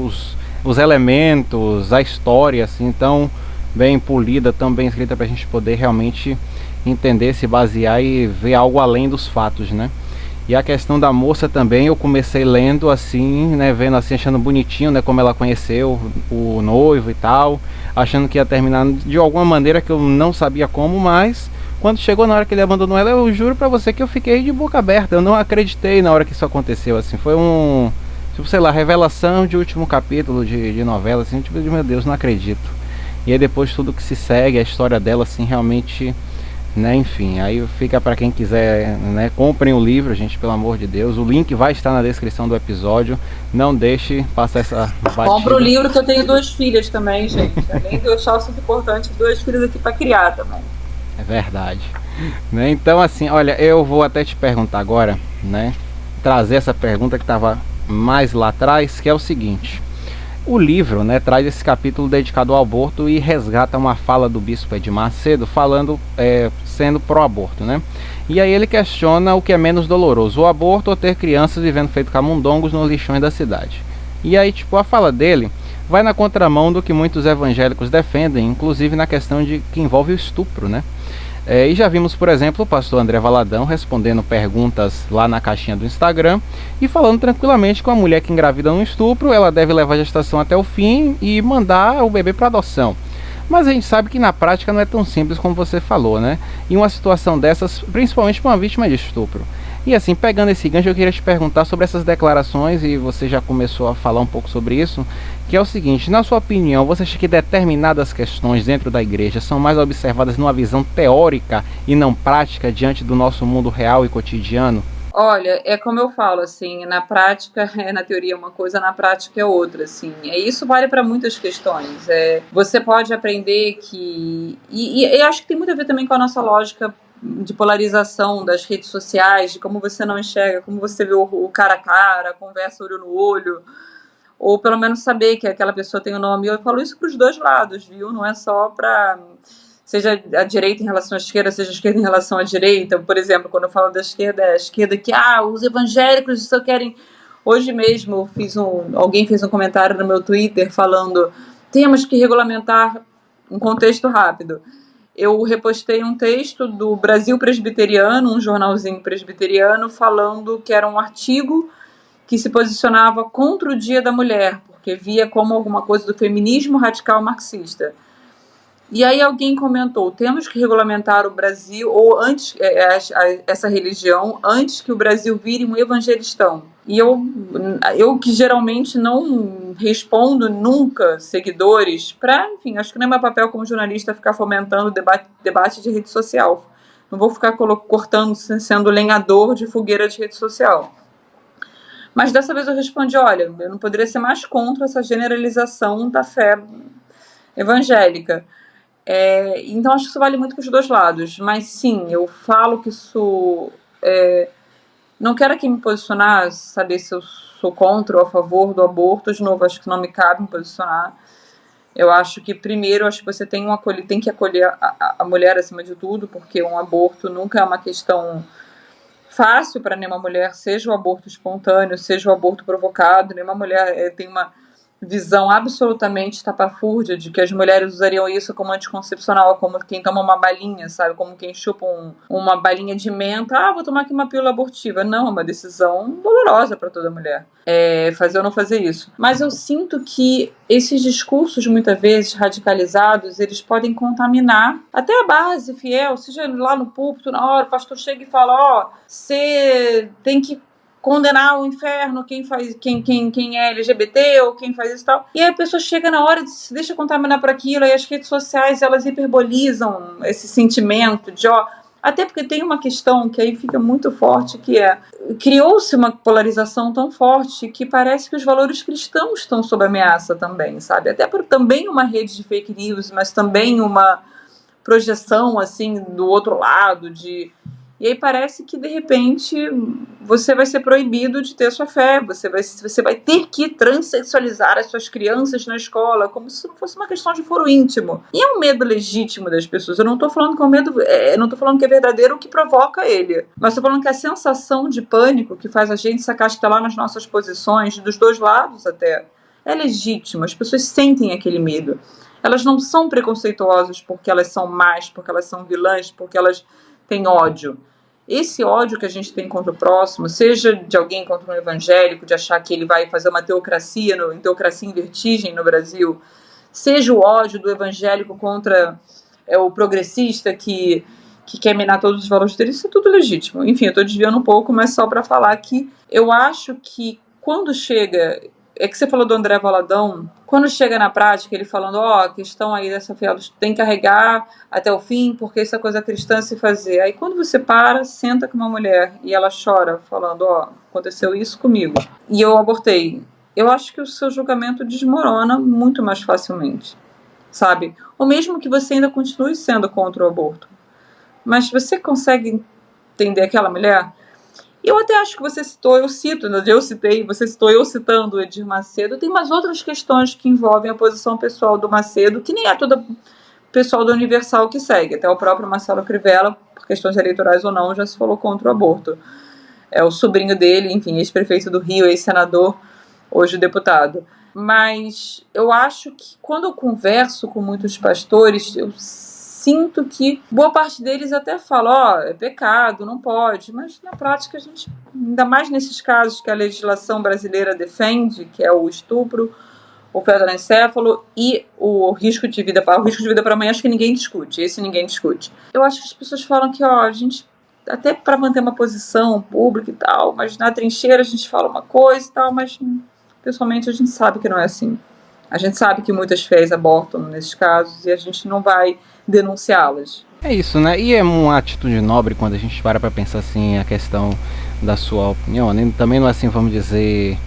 os elementos, a história, assim, tão bem polida, tão bem escrita para a gente poder realmente entender, se basear e ver algo além dos fatos, né? E a questão da moça também, eu comecei lendo assim, né, vendo assim, achando bonitinho, né, como ela conheceu o noivo e tal, achando que ia terminar de alguma maneira que eu não sabia como, mas quando chegou na hora que ele abandonou ela, eu juro pra você que eu fiquei de boca aberta, eu não acreditei na hora que isso aconteceu, assim, foi tipo, sei lá, revelação de último capítulo de novela, assim, tipo, meu Deus, não acredito. E aí depois tudo que se segue, a história dela, assim, realmente... Né, enfim, aí fica para quem quiser, né, comprem o livro, gente, pelo amor de Deus, o link vai estar na descrição do episódio, não deixe passar essa batida. Compra o livro que eu tenho 2 filhas também, gente, além de eu achar super importante, 2 filhas aqui para criar também. É verdade, né, então assim, olha, eu vou até te perguntar agora, né, trazer essa pergunta que estava mais lá atrás, que é o seguinte... O livro, né, traz esse capítulo dedicado ao aborto e resgata uma fala do bispo Edmar Macedo falando, sendo pró-aborto, né? E aí ele questiona o que é menos doloroso, o aborto ou ter crianças vivendo feito camundongos nos lixões da cidade. E aí, tipo, a fala dele vai na contramão do que muitos evangélicos defendem, inclusive na questão de que envolve o estupro, né? E já vimos, por exemplo, o pastor André Valadão respondendo perguntas lá na caixinha do Instagram e falando tranquilamente que uma mulher que engravida um estupro, ela deve levar a gestação até o fim e mandar o bebê para adoção. Mas a gente sabe que na prática não é tão simples como você falou, né? E uma situação dessas, principalmente para uma vítima de estupro. E assim, pegando esse gancho, eu queria te perguntar sobre essas declarações, e você já começou a falar um pouco sobre isso, que é o seguinte, na sua opinião, você acha que determinadas questões dentro da igreja são mais observadas numa visão teórica e não prática diante do nosso mundo real e cotidiano? Olha, é como eu falo, assim, na prática, na teoria é uma coisa, na prática é outra, assim. Isso vale para muitas questões. Você pode aprender que... E eu acho que tem muito a ver também com a nossa lógica de polarização das redes sociais, de como você não enxerga, como você vê o cara a cara, conversa olho no olho, ou pelo menos saber que aquela pessoa tem o nome. Eu falo isso para os dois lados, viu? Não é só para... Seja a direita em relação à esquerda, seja a esquerda em relação à direita. Por exemplo, quando eu falo da esquerda, é a esquerda que, os evangélicos só querem... Hoje mesmo alguém fez um comentário no meu Twitter falando temos que regulamentar um contexto rápido. eu repostei um texto do Brasil Presbiteriano, um jornalzinho presbiteriano, falando que era um artigo que se posicionava contra o Dia da Mulher, porque via como alguma coisa do feminismo radical marxista. E aí alguém comentou, temos que regulamentar o Brasil, ou antes essa religião, antes que o Brasil vire um evangelistão. E eu que geralmente não respondo nunca seguidores, enfim, acho que não é meu papel como jornalista ficar fomentando debate de rede social. Não vou ficar cortando, sendo lenhador de fogueira de rede social. Mas dessa vez eu respondi, olha, eu não poderia ser mais contra essa generalização da fé evangélica. Então acho que isso vale muito para os dois lados, mas sim, eu falo que isso não quero aqui me posicionar, saber se eu sou contra ou a favor do aborto. De novo, acho que não me cabe me posicionar. Eu acho que primeiro, acho que você tem que acolher a mulher acima de tudo, porque um aborto nunca é uma questão fácil para nenhuma mulher, seja o aborto espontâneo, seja o aborto provocado. Nenhuma mulher tem uma visão absolutamente estapafúrdia de que as mulheres usariam isso como anticoncepcional, como quem toma uma balinha, sabe? Como quem chupa uma balinha de menta. Vou tomar aqui uma pílula abortiva. Não, é uma decisão dolorosa para toda mulher. Fazer ou não fazer isso. Mas eu sinto que esses discursos, muitas vezes radicalizados, eles podem contaminar até a base fiel, seja lá no púlpito, na hora o pastor chega e fala, você tem que condenar o inferno quem é LGBT ou quem faz isso e tal. E aí a pessoa chega na hora de se deixa contaminar por aquilo, e as redes sociais elas hiperbolizam esse sentimento de até porque tem uma questão que aí fica muito forte, que criou-se uma polarização tão forte que parece que os valores cristãos estão sob ameaça também, sabe? Até por também uma rede de fake news, mas também uma projeção assim do outro lado E aí parece que, de repente, você vai ser proibido de ter sua fé, você vai ter que transexualizar as suas crianças na escola, como se fosse uma questão de foro íntimo. E é um medo legítimo das pessoas. Eu não estou falando que é um medo, eu não estou falando que é verdadeiro o que provoca ele, mas estou falando que a sensação de pânico que faz a gente se acastelar nas nossas posições, dos dois lados até, é legítima. As pessoas sentem aquele medo. Elas não são preconceituosas porque elas são más, porque elas são vilãs, porque elas tem ódio. Esse ódio que a gente tem contra o próximo, seja de alguém contra um evangélico, de achar que ele vai fazer uma teocracia em vertigem no Brasil, seja o ódio do evangélico contra o progressista que quer minar todos os valores dele, isso é tudo legítimo. Enfim, eu estou desviando um pouco, mas só para falar que eu acho que quando chega... É que você falou do André Valadão, quando chega na prática, ele falando, a questão aí dessa fé, tem que carregar até o fim, porque isso é coisa cristã se fazer. Aí quando você senta com uma mulher e ela chora, falando, aconteceu isso comigo, e eu abortei, eu acho que o seu julgamento desmorona muito mais facilmente, sabe? Ou mesmo que você ainda continue sendo contra o aborto. Mas você consegue entender aquela mulher? Eu até acho que você citou, eu citei, você citou eu citando o Edir Macedo. Tem umas outras questões que envolvem a posição pessoal do Macedo, que nem é todo pessoal do Universal que segue. Até o próprio Marcelo Crivella, por questões eleitorais ou não, já se falou contra o aborto. É o sobrinho dele, enfim, ex-prefeito do Rio, ex-senador, hoje deputado. Mas eu acho que quando eu converso com muitos pastores, eu sinto que boa parte deles até fala, é pecado, não pode, mas na prática a gente, ainda mais nesses casos que a legislação brasileira defende, que é o estupro, o feto-anencefalo e o risco de vida para amanhã, acho que ninguém discute, esse ninguém discute. Eu acho que as pessoas falam que, a gente, até para manter uma posição pública e tal, mas na trincheira a gente fala uma coisa e tal, mas pessoalmente a gente sabe que não é assim. A gente sabe que muitas fés abortam nesses casos e a gente não vai denunciá-las. É isso, né? E é uma atitude nobre quando a gente para pensar assim a questão da sua opinião. Também não é assim, vamos dizer...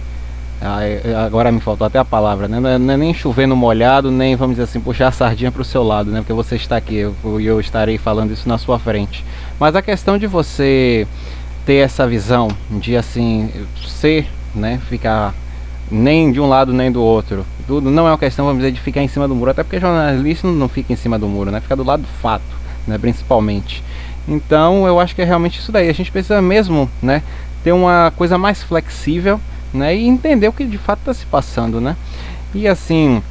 agora me faltou até a palavra, né? Não é nem chover no molhado, nem, vamos dizer assim, puxar a sardinha para o seu lado, né? Porque você está aqui e eu estarei falando isso na sua frente. Mas a questão de você ter essa visão de, assim, ser, né? Ficar nem de um lado nem do outro. Tudo não é uma questão, vamos dizer, de ficar em cima do muro. Até porque jornalista não fica em cima do muro, né? Fica do lado do fato, né? Principalmente. Então, eu acho que é realmente isso daí. A gente precisa mesmo, né? Ter uma coisa mais flexível, né, e entender o que de fato está se passando, né? E assim,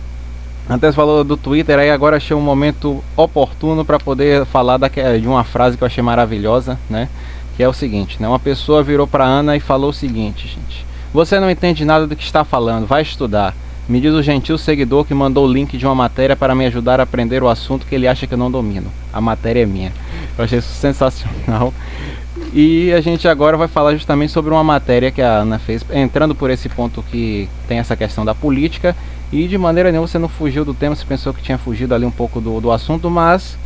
Antes falou do Twitter, aí agora achei um momento oportuno para poder falar de uma frase que eu achei maravilhosa, né? Que é o seguinte, né? Uma pessoa virou para Ana e falou o seguinte, gente: você não entende nada do que está falando, vai estudar. Me diz o gentil seguidor que mandou o link de uma matéria para me ajudar a aprender o assunto que ele acha que eu não domino. A matéria é minha. Eu achei isso sensacional. E a gente agora vai falar justamente sobre uma matéria que a Ana fez, entrando por esse ponto que tem essa questão da política. E de maneira nenhuma você não fugiu do tema, você pensou que tinha fugido ali um pouco do assunto, mas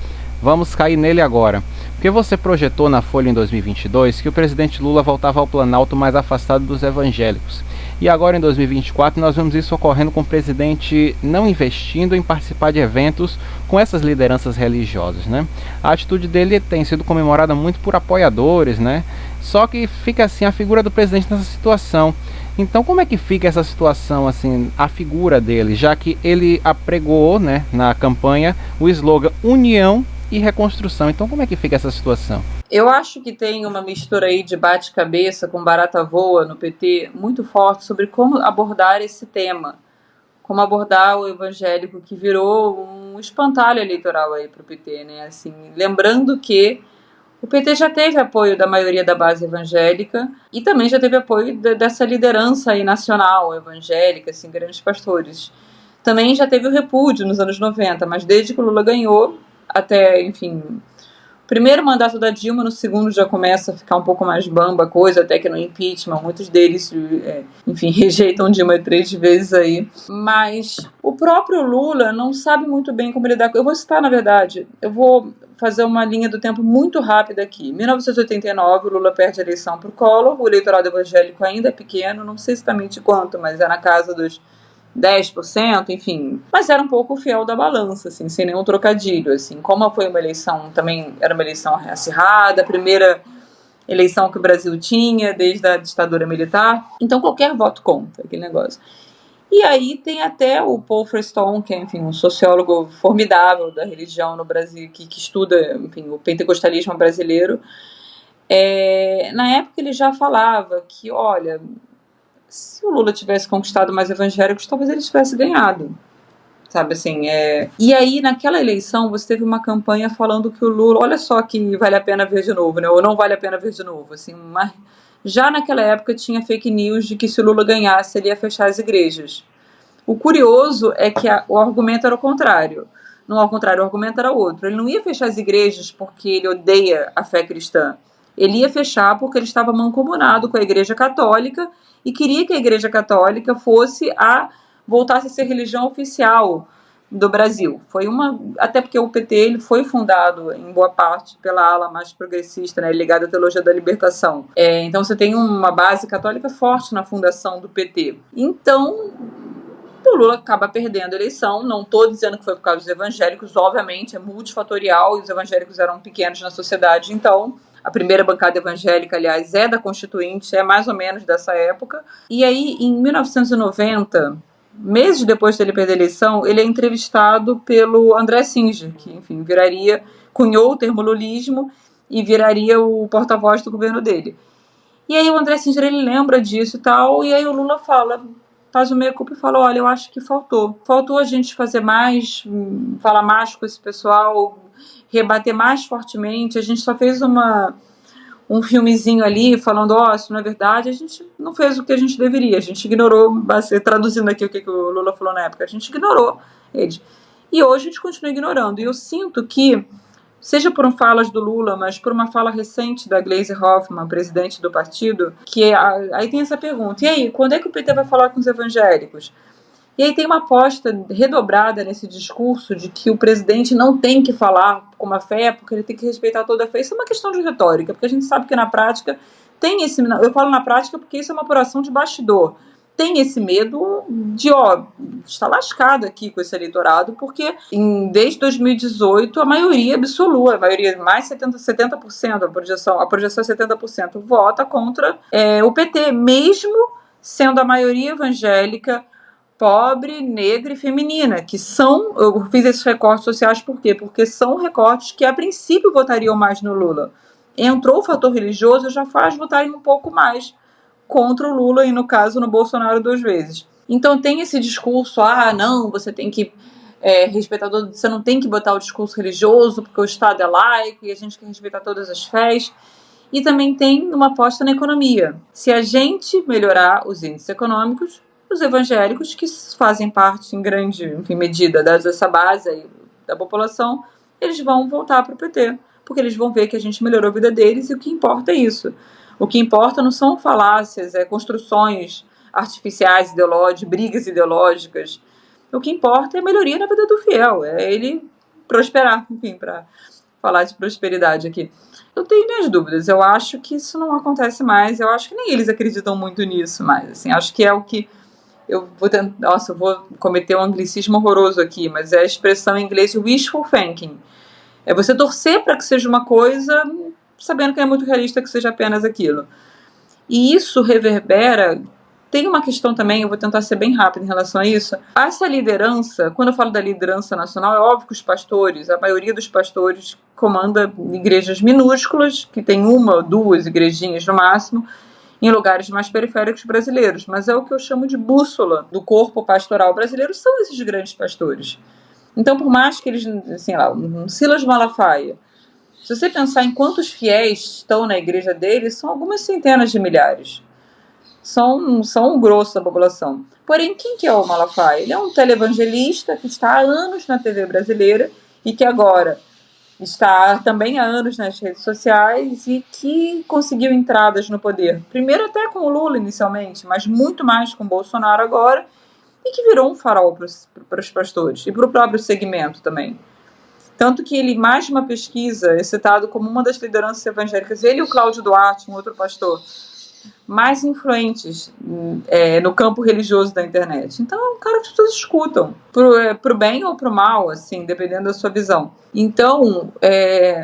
vamos cair nele agora. Porque você projetou na Folha em 2022 que o presidente Lula voltava ao Planalto mais afastado dos evangélicos. E agora em 2024 nós vemos isso ocorrendo com o presidente não investindo em participar de eventos com essas lideranças religiosas, né? A atitude dele tem sido comemorada muito por apoiadores, né? Só que fica assim a figura do presidente nessa situação. Então como é que fica essa situação, assim, a figura dele, já que ele apregoou, né, na campanha o slogan União e Reconstrução. Então como é que fica essa situação? Eu acho que tem uma mistura aí de bate-cabeça com barata voa no PT muito forte sobre como abordar esse tema, como abordar o evangélico que virou um espantalho eleitoral aí para o PT, né? Assim, lembrando que o PT já teve apoio da maioria da base evangélica e também já teve apoio dessa liderança aí nacional evangélica, assim, grandes pastores. Também já teve o repúdio nos anos 90, mas desde que o Lula ganhou até, enfim, primeiro mandato da Dilma, no segundo já começa a ficar um pouco mais bamba a coisa, até que no impeachment, muitos deles, enfim, rejeitam Dilma 3 vezes aí. Mas o próprio Lula não sabe muito bem como lidar com... Eu vou citar, na verdade, eu vou fazer uma linha do tempo muito rápida aqui. Em 1989, o Lula perde a eleição para o Collor, o eleitorado evangélico ainda é pequeno, não sei exatamente quanto, mas é na casa dos 10%, enfim, mas era um pouco fiel da balança, assim, sem nenhum trocadilho, assim, como foi uma eleição, também era uma eleição acirrada, a primeira eleição que o Brasil tinha desde a ditadura militar, então qualquer voto conta, aquele negócio. E aí tem até o Paul Freston, que é, enfim, um sociólogo formidável da religião no Brasil, que estuda, enfim, o pentecostalismo brasileiro. Na época ele já falava que, olha, se o Lula tivesse conquistado mais evangélicos, talvez ele tivesse ganhado, sabe, assim, E aí, naquela eleição, você teve uma campanha falando que o Lula, olha só que vale a pena ver de novo, né, ou não vale a pena ver de novo, assim, mas já naquela época tinha fake news de que se o Lula ganhasse, ele ia fechar as igrejas. O curioso é que o argumento era o contrário. Não ao contrário, o argumento era outro. Ele não ia fechar as igrejas porque ele odeia a fé cristã. Ele ia fechar porque ele estava mancomunado com a Igreja Católica e queria que a Igreja Católica voltasse a ser religião oficial do Brasil. Até porque o PT ele foi fundado, em boa parte, pela ala mais progressista, né, ligada à teologia da libertação. Então você tem uma base católica forte na fundação do PT. Então o Lula acaba perdendo a eleição. Não estou dizendo que foi por causa dos evangélicos, obviamente, é multifatorial, e os evangélicos eram pequenos na sociedade, então a primeira bancada evangélica, aliás, é da Constituinte, é mais ou menos dessa época. E aí, em 1990, meses depois dele perder a eleição, ele é entrevistado pelo André Singer, que, enfim, cunhou o termo lulismo e viraria o porta-voz do governo dele. E aí o André Singer, ele lembra disso e tal, e aí o Lula faz o meia-culpa e fala, olha, eu acho que faltou a gente fazer mais, falar mais com esse pessoal, rebater mais fortemente. A gente só fez um filmezinho ali falando, isso não é verdade. A gente não fez o que a gente deveria, a gente ignorou, traduzindo aqui o que o Lula falou na época, a gente ignorou eles. E hoje a gente continua ignorando. E eu sinto que, seja por falas do Lula, mas por uma fala recente da Gleisi Hoffmann, presidente do partido, que aí tem essa pergunta, e aí, quando é que o PT vai falar com os evangélicos? E aí tem uma aposta redobrada nesse discurso de que o presidente não tem que falar com a fé, porque ele tem que respeitar toda a fé. Isso é uma questão de retórica, porque a gente sabe que na prática tem esse... Eu falo na prática porque isso é uma apuração de bastidor. Tem esse medo de, está lascado aqui com esse eleitorado, porque desde 2018 a maioria absoluta, a maioria, mais 70%, a projeção é 70%, vota contra o PT, mesmo sendo a maioria evangélica, pobre, negra e feminina, que são, eu fiz esses recortes sociais por quê? Porque são recortes que a princípio votariam mais no Lula. Entrou o fator religioso, já faz votarem um pouco mais contra o Lula e, no caso, no Bolsonaro 2 vezes. Então tem esse discurso, não, você tem que respeitador, você não tem que botar o discurso religioso porque o Estado é laico e a gente quer respeitar todas as fés. E também tem uma aposta na economia. Se a gente melhorar os índices econômicos, os evangélicos, que fazem parte em grande medida dessa base aí da população, eles vão voltar para o PT, porque eles vão ver que a gente melhorou a vida deles e o que importa é isso. O que importa não são falácias, construções artificiais ideológicas, brigas ideológicas. O que importa é a melhoria na vida do fiel, é ele prosperar, enfim, para falar de prosperidade aqui. Eu tenho minhas dúvidas, eu acho que isso não acontece mais, eu acho que nem eles acreditam muito nisso mais, assim, acho que é o que eu vou tentar, nossa, eu vou cometer um anglicismo horroroso aqui, mas é a expressão em inglês wishful thinking, é você torcer para que seja uma coisa, sabendo que é muito realista que seja apenas aquilo, e isso reverbera. Tem uma questão também, eu vou tentar ser bem rápido em relação a isso. Essa liderança, quando eu falo da liderança nacional, é óbvio que os pastores, a maioria dos pastores comanda igrejas minúsculas, que tem uma ou duas igrejinhas no máximo, em lugares mais periféricos brasileiros. Mas é o que eu chamo de bússola do corpo pastoral brasileiro, são esses grandes pastores. Então, por mais que eles, assim, lá, um Silas Malafaia, se você pensar em quantos fiéis estão na igreja dele, são algumas centenas de milhares. São um grosso da população. Porém, quem que é o Malafaia? Ele é um televangelista que está há anos na TV brasileira e que agora está também há anos nas redes sociais e que conseguiu entradas no poder. Primeiro até com o Lula inicialmente, mas muito mais com o Bolsonaro agora, e que virou um farol para os pastores e para o próprio segmento também. Tanto que ele, mais de uma pesquisa, é citado como uma das lideranças evangélicas, ele e o Cláudio Duarte, um outro pastor, mais influentes no campo religioso da internet. Então é um cara que as pessoas escutam, pro bem ou pro mal, assim, dependendo da sua visão. Então,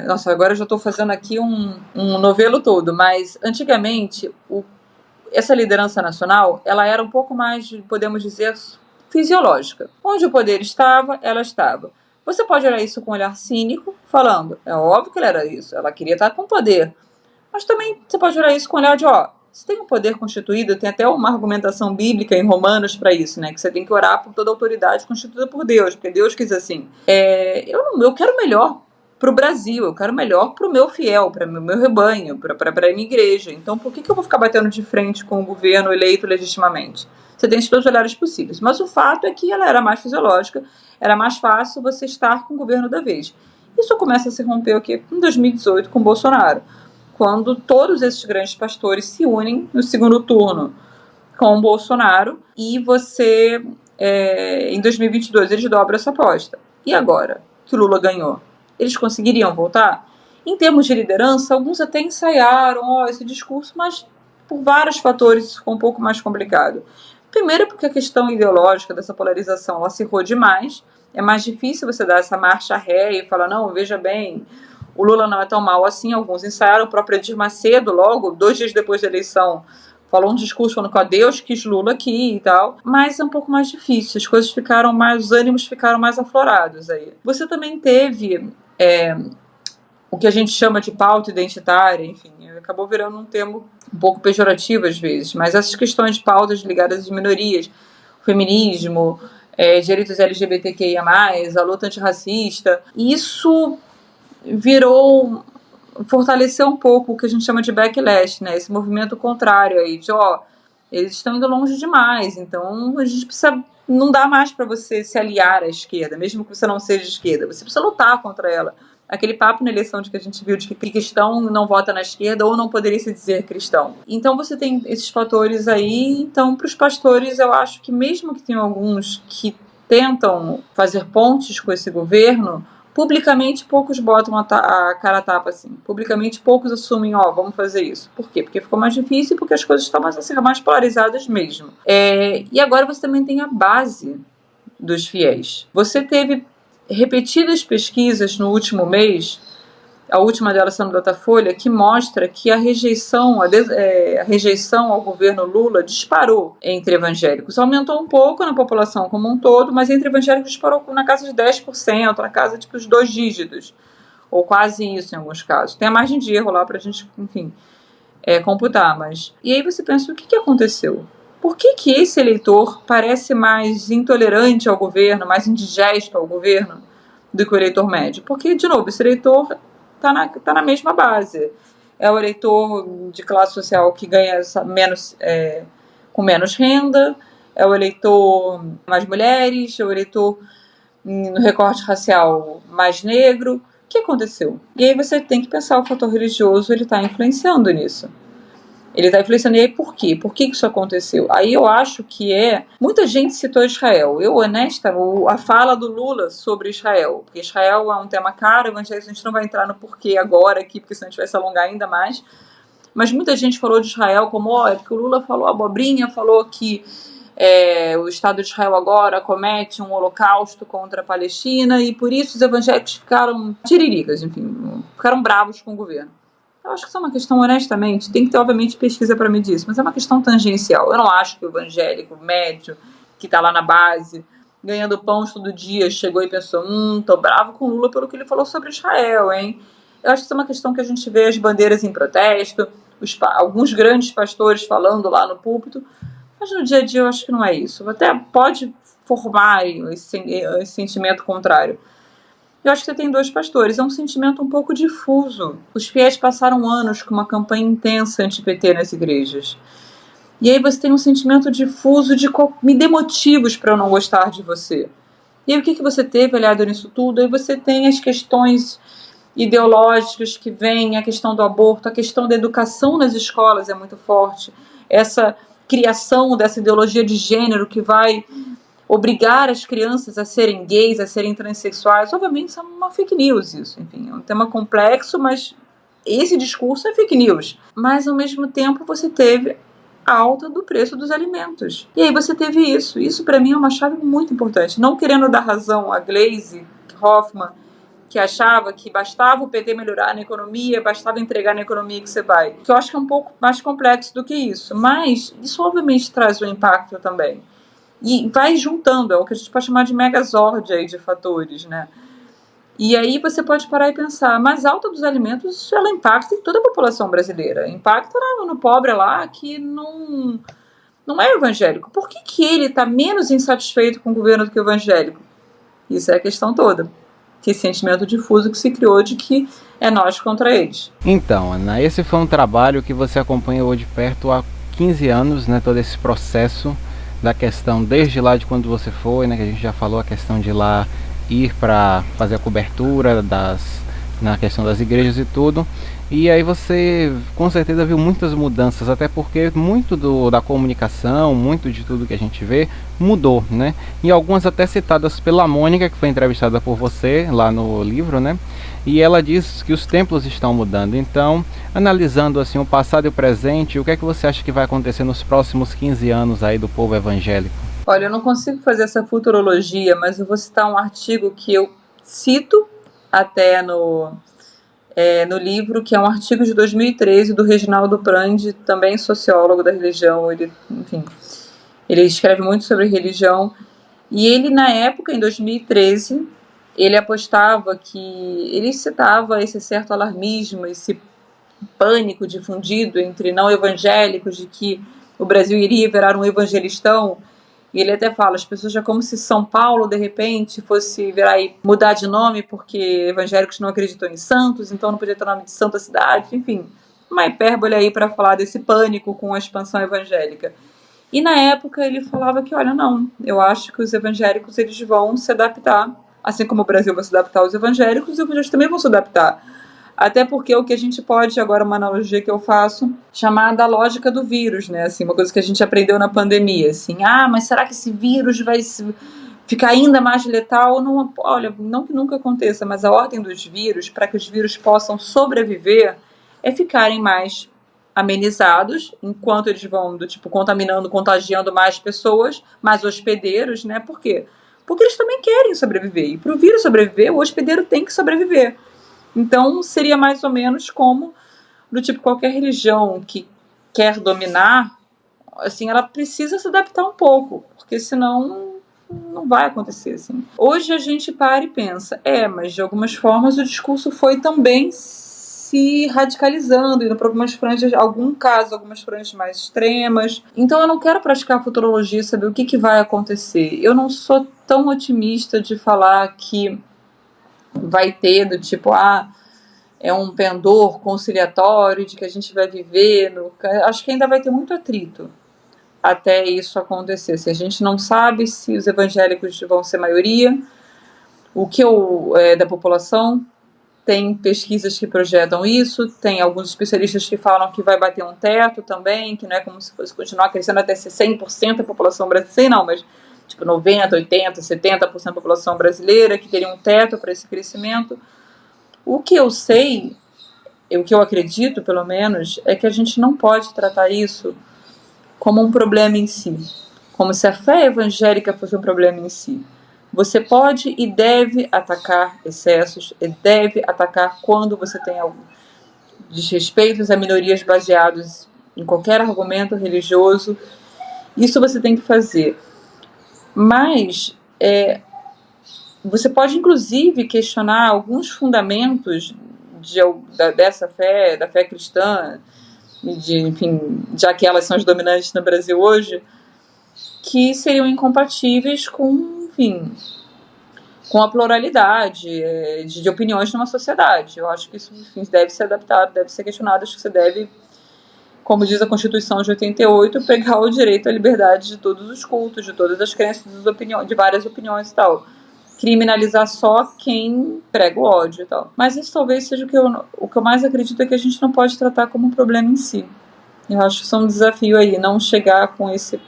nossa, agora eu já estou fazendo aqui um novelo todo, mas antigamente essa liderança nacional, ela era um pouco mais, podemos dizer, fisiológica. Onde o poder estava, ela estava. Você pode olhar isso com um olhar cínico, falando, é óbvio que ela era isso, ela queria estar com poder. Mas também você pode olhar isso com um olhar de, você tem um poder constituído, tem até uma argumentação bíblica em Romanos para isso, né? Que você tem que orar por toda a autoridade constituída por Deus, porque Deus quis assim. Eu quero melhor para o Brasil, eu quero melhor para o meu fiel, para o meu rebanho, para a minha igreja. Então, por que eu vou ficar batendo de frente com o governo eleito legitimamente? Você tem esses dois olhares possíveis. Mas o fato é que ela era mais fisiológica, era mais fácil você estar com o governo da vez. Isso começa a se romper aqui em 2018 com Bolsonaro, quando todos esses grandes pastores se unem no segundo turno com o Bolsonaro e você, em 2022, eles dobram essa aposta. E agora que o Lula ganhou? Eles conseguiriam voltar? Em termos de liderança, alguns até ensaiaram esse discurso, mas por vários fatores isso ficou um pouco mais complicado. Primeiro porque a questão ideológica dessa polarização ela acirrou demais, é mais difícil você dar essa marcha ré e falar, não, veja bem, o Lula não é tão mal assim. Alguns ensaiaram, o próprio Edir Macedo, logo, 2 dias depois da eleição, falou um discurso falando que Deus quis Lula aqui e tal, mas é um pouco mais difícil, as coisas ficaram mais, os ânimos ficaram mais aflorados aí. Você também teve o que a gente chama de pauta identitária, enfim, acabou virando um termo um pouco pejorativo às vezes, mas essas questões de pautas ligadas às minorias, o feminismo, direitos LGBTQIA+, a luta antirracista, isso fortaleceu um pouco o que a gente chama de backlash, né? Esse movimento contrário aí, de eles estão indo longe demais, então a gente precisa, não dá mais para você se aliar à esquerda, mesmo que você não seja de esquerda, você precisa lutar contra ela. Aquele papo na eleição que a gente viu de que cristão não vota na esquerda ou não poderia se dizer cristão. Então você tem esses fatores aí, então para os pastores eu acho que mesmo que tenham alguns que tentam fazer pontes com esse governo, publicamente poucos botam a cara a tapa assim. Publicamente poucos assumem, vamos fazer isso. Por quê? Porque ficou mais difícil e porque as coisas estão mais polarizadas mesmo. E agora você também tem a base dos fiéis. Você teve repetidas pesquisas no último mês, a última delas sendo Datafolha, que mostra que a rejeição ao governo Lula disparou entre evangélicos. Aumentou um pouco na população como um todo, mas entre evangélicos disparou na casa de 10%, na casa de 2 dígitos, ou quase isso em alguns casos. Tem a margem de erro lá para a gente, enfim, computar. E aí você pensa, o que aconteceu? por que esse eleitor parece mais intolerante ao governo, mais indigesto ao governo do que o eleitor médio? Porque, de novo, esse eleitor está na mesma base. É o eleitor de classe social que ganha menos, com menos renda, é o eleitor mais mulheres, é o eleitor no recorte racial mais negro. O que aconteceu? E aí você tem que pensar, o fator religioso ele está influenciando nisso. Ele está influenciando. E aí por quê? Por que isso aconteceu? Aí eu acho que muita gente citou Israel. Eu, honesta, a fala do Lula sobre Israel, porque Israel é um tema caro, evangélico, a gente não vai entrar no porquê agora aqui, porque senão a gente vai se alongar ainda mais. Mas muita gente falou de Israel como, é porque o Lula falou abobrinha, falou que o Estado de Israel agora comete um holocausto contra a Palestina e por isso os evangélicos ficaram tiriricas, enfim, ficaram bravos com o governo. Eu acho que isso é uma questão, honestamente, tem que ter, obviamente, pesquisa para medir isso, mas é uma questão tangencial. Eu não acho que o evangélico médio, que está lá na base, ganhando pão todo dia, chegou e pensou, tô bravo com o Lula pelo que ele falou sobre Israel, hein? Eu acho que isso é uma questão que a gente vê as bandeiras em protesto, alguns grandes pastores falando lá no púlpito, mas no dia a dia eu acho que não é isso. Até pode formar esse sentimento contrário. Eu acho que você tem dois pastores, é um sentimento um pouco difuso. Os fiéis passaram anos com uma campanha intensa anti-PT nas igrejas. E aí você tem um sentimento difuso de me dê motivos para eu não gostar de você. E aí o que você teve aliado nisso tudo? Aí você tem as questões ideológicas que vêm, a questão do aborto, a questão da educação nas escolas é muito forte. Essa criação dessa ideologia de gênero que vai obrigar as crianças a serem gays, a serem transexuais. Obviamente isso é uma fake news, isso. Enfim, é um tema complexo, mas esse discurso é fake news. Mas, ao mesmo tempo, você teve a alta do preço dos alimentos. E aí você teve isso. Isso, para mim, é uma chave muito importante. Não querendo dar razão a Gleisi Hoffmann, que achava que bastava o PT melhorar na economia, bastava entregar na economia que você vai. Que eu acho que é um pouco mais complexo do que isso. Mas isso, obviamente, traz um impacto também. E vai juntando, é o que a gente pode chamar de megazord aí de fatores, né? E aí você pode parar e pensar, mas a alta dos alimentos, ela impacta em toda a população brasileira. Impacta no pobre lá que não é evangélico. Por que ele está menos insatisfeito com o governo do que o evangélico? Isso é a questão toda. Que sentimento difuso que se criou de que é nós contra eles. Então, Ana, esse foi um trabalho que você acompanhou de perto há 15 anos, né? Todo esse processo da questão desde lá de quando você foi, né, que a gente já falou, a questão de lá ir para fazer a cobertura na questão das igrejas e tudo, e aí você com certeza viu muitas mudanças, até porque muito da comunicação, muito de tudo que a gente vê mudou, né, e algumas até citadas pela Mônica, que foi entrevistada por você lá no livro, né, e ela diz que os tempos estão mudando. Então, analisando assim o passado e o presente, o que é que você acha que vai acontecer nos próximos 15 anos aí do povo evangélico? Olha, eu não consigo fazer essa futurologia, mas eu vou citar um artigo que eu cito até no livro, que é um artigo de 2013 do Reginaldo Prandi, também sociólogo da religião. Ele escreve muito sobre religião. E ele, na época, em 2013... ele apostava ele citava esse certo alarmismo, esse pânico difundido entre não evangélicos de que o Brasil iria virar um evangelistão. E ele até fala, as pessoas já como se São Paulo, de repente, fosse virar e mudar de nome porque evangélicos não acreditam em santos, então não podia ter nome de santa cidade, enfim. Uma hipérbole aí para falar desse pânico com a expansão evangélica. E na época ele falava que, olha, não, eu acho que os evangélicos eles vão se adaptar. Assim como o Brasil vai se adaptar aos evangélicos, os evangélicos também vão se adaptar. Até porque o que a gente pode, agora uma analogia que eu faço, chamar da lógica do vírus, né? Assim, uma coisa que a gente aprendeu na pandemia. Assim, mas será que esse vírus vai ficar ainda mais letal? Não, olha, não que nunca aconteça, mas a ordem dos vírus, para que os vírus possam sobreviver, é ficarem mais amenizados, enquanto eles vão, contaminando, contagiando mais pessoas, mais hospedeiros, né? Por quê? Porque eles também querem sobreviver. E para o vírus sobreviver, o hospedeiro tem que sobreviver. Então, seria mais ou menos como, qualquer religião que quer dominar, assim, ela precisa se adaptar um pouco, porque senão não vai acontecer, assim. Hoje a gente para e pensa, mas de algumas formas o discurso foi também se radicalizando, indo para algumas franjas, algumas franjas mais extremas. Então eu não quero praticar futurologia, saber o que vai acontecer. Eu não sou tão otimista de falar que vai ter do tipo, é um pendor conciliatório de que a gente vai viver. Acho que ainda vai ter muito atrito até isso acontecer. Se a gente não sabe se os evangélicos vão ser maioria, o que da população. Tem pesquisas que projetam isso, tem alguns especialistas que falam que vai bater um teto também, que não é como se fosse continuar crescendo até 100% da população brasileira, não, mas tipo 90%, 80%, 70% da população brasileira, que teria um teto para esse crescimento. O que eu sei, o que eu acredito pelo menos, é que a gente não pode tratar isso como um problema em si, como se a fé evangélica fosse um problema em si. Você pode e deve atacar excessos, e deve atacar quando você tem algum desrespeitos a minorias baseados em qualquer argumento religioso. Isso você tem que fazer. Mas você pode inclusive questionar alguns fundamentos dessa fé, da fé cristã, enfim, já que elas são as dominantes no Brasil hoje, que seriam incompatíveis com a pluralidade de opiniões numa sociedade. Eu acho que isso, enfim, deve ser adaptado, deve ser questionado. Acho que você deve, como diz a Constituição de 88, pegar o direito à liberdade de todos os cultos, de todas as crenças, de várias opiniões e tal. Criminalizar só quem prega o ódio e tal. Mas isso talvez seja o que eu mais acredito, é que a gente não pode tratar como um problema em si. Eu acho que isso é um desafio aí, não chegar com esse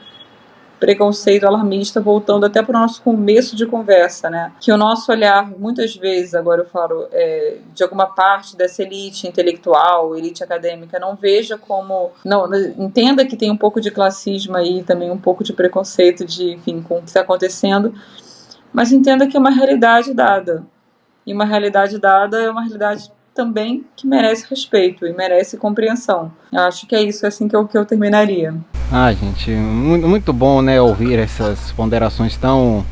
preconceito alarmista, voltando até para o nosso começo de conversa, né? Que o nosso olhar, muitas vezes, agora eu falo, de alguma parte dessa elite intelectual, elite acadêmica, não veja como... entenda que tem um pouco de classismo aí, também um pouco de preconceito com o que está acontecendo, mas entenda que é uma realidade dada. E uma realidade dada é uma realidade também que merece respeito e merece compreensão. Eu acho que é isso, assim que eu terminaria. Gente, muito bom, né, ouvir essas ponderações tão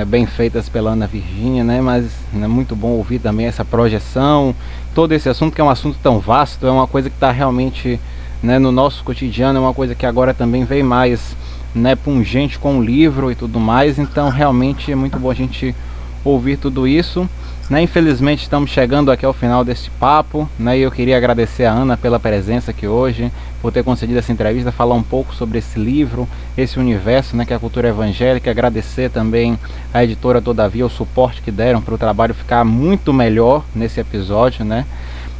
bem feitas pela Ana Virgínia, né, mas é muito bom ouvir também essa projeção, todo esse assunto, que é um assunto tão vasto, é uma coisa que está realmente, né, no nosso cotidiano, é uma coisa que agora também vem mais, né, pungente com o livro e tudo mais. Então realmente é muito bom a gente ouvir tudo isso, né? Infelizmente estamos chegando aqui ao final deste papo, né? E eu queria agradecer a Ana pela presença aqui hoje, por ter concedido essa entrevista, falar um pouco sobre esse livro, esse universo, né, que é a cultura evangélica. Agradecer também a editora Todavia, o suporte que deram para o trabalho ficar muito melhor nesse episódio, né?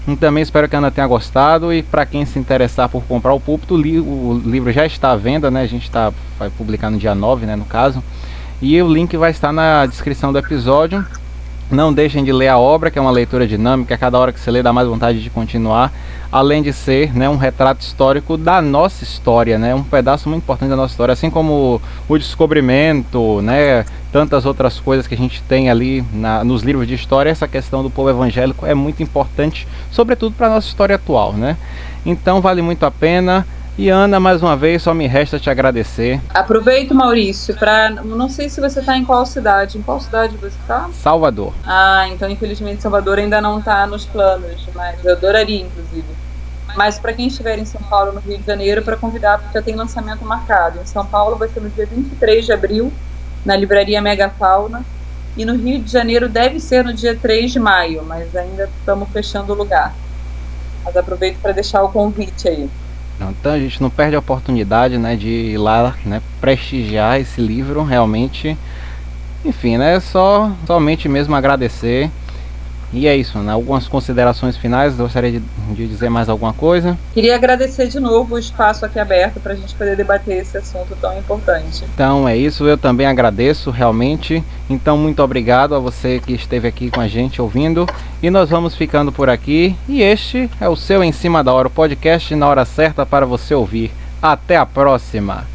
E também espero que a Ana tenha gostado, e para quem se interessar por comprar o Púlpito, o livro já está à venda, né? A gente vai publicar no dia 9, né, no caso, e o link vai estar na descrição do episódio. Não deixem de ler a obra, que é uma leitura dinâmica, a cada hora que você lê dá mais vontade de continuar, além de ser, né, um retrato histórico da nossa história, né, um pedaço muito importante da nossa história, assim como o descobrimento, né, tantas outras coisas que a gente tem ali nos livros de história. Essa questão do povo evangélico é muito importante, sobretudo para a nossa história atual, né? Então vale muito a pena. E Ana, mais uma vez, só me resta te agradecer. Aproveito, Maurício, não sei se você está em qual cidade. Em qual cidade você está? Salvador. Então infelizmente Salvador ainda não está nos planos, mas eu adoraria, inclusive. Mas para quem estiver em São Paulo, no Rio de Janeiro, para convidar, porque já tem lançamento marcado. Em São Paulo vai ser no dia 23 de abril, na livraria Megafauna. E no Rio de Janeiro deve ser no dia 3 de maio, mas ainda estamos fechando o lugar. Mas aproveito para deixar o convite aí. Então a gente não perde a oportunidade, né, de ir lá, né, prestigiar esse livro, realmente. Enfim, né, somente mesmo agradecer. E é isso, né? Algumas considerações finais. Gostaria de dizer mais alguma coisa? Queria agradecer de novo o espaço aqui aberto para a gente poder debater esse assunto tão importante. Então é isso, eu também agradeço realmente. Então muito obrigado a você que esteve aqui com a gente ouvindo. E nós vamos ficando por aqui. E este é o seu Em Cima da Hora, o podcast na hora certa para você ouvir. Até a próxima!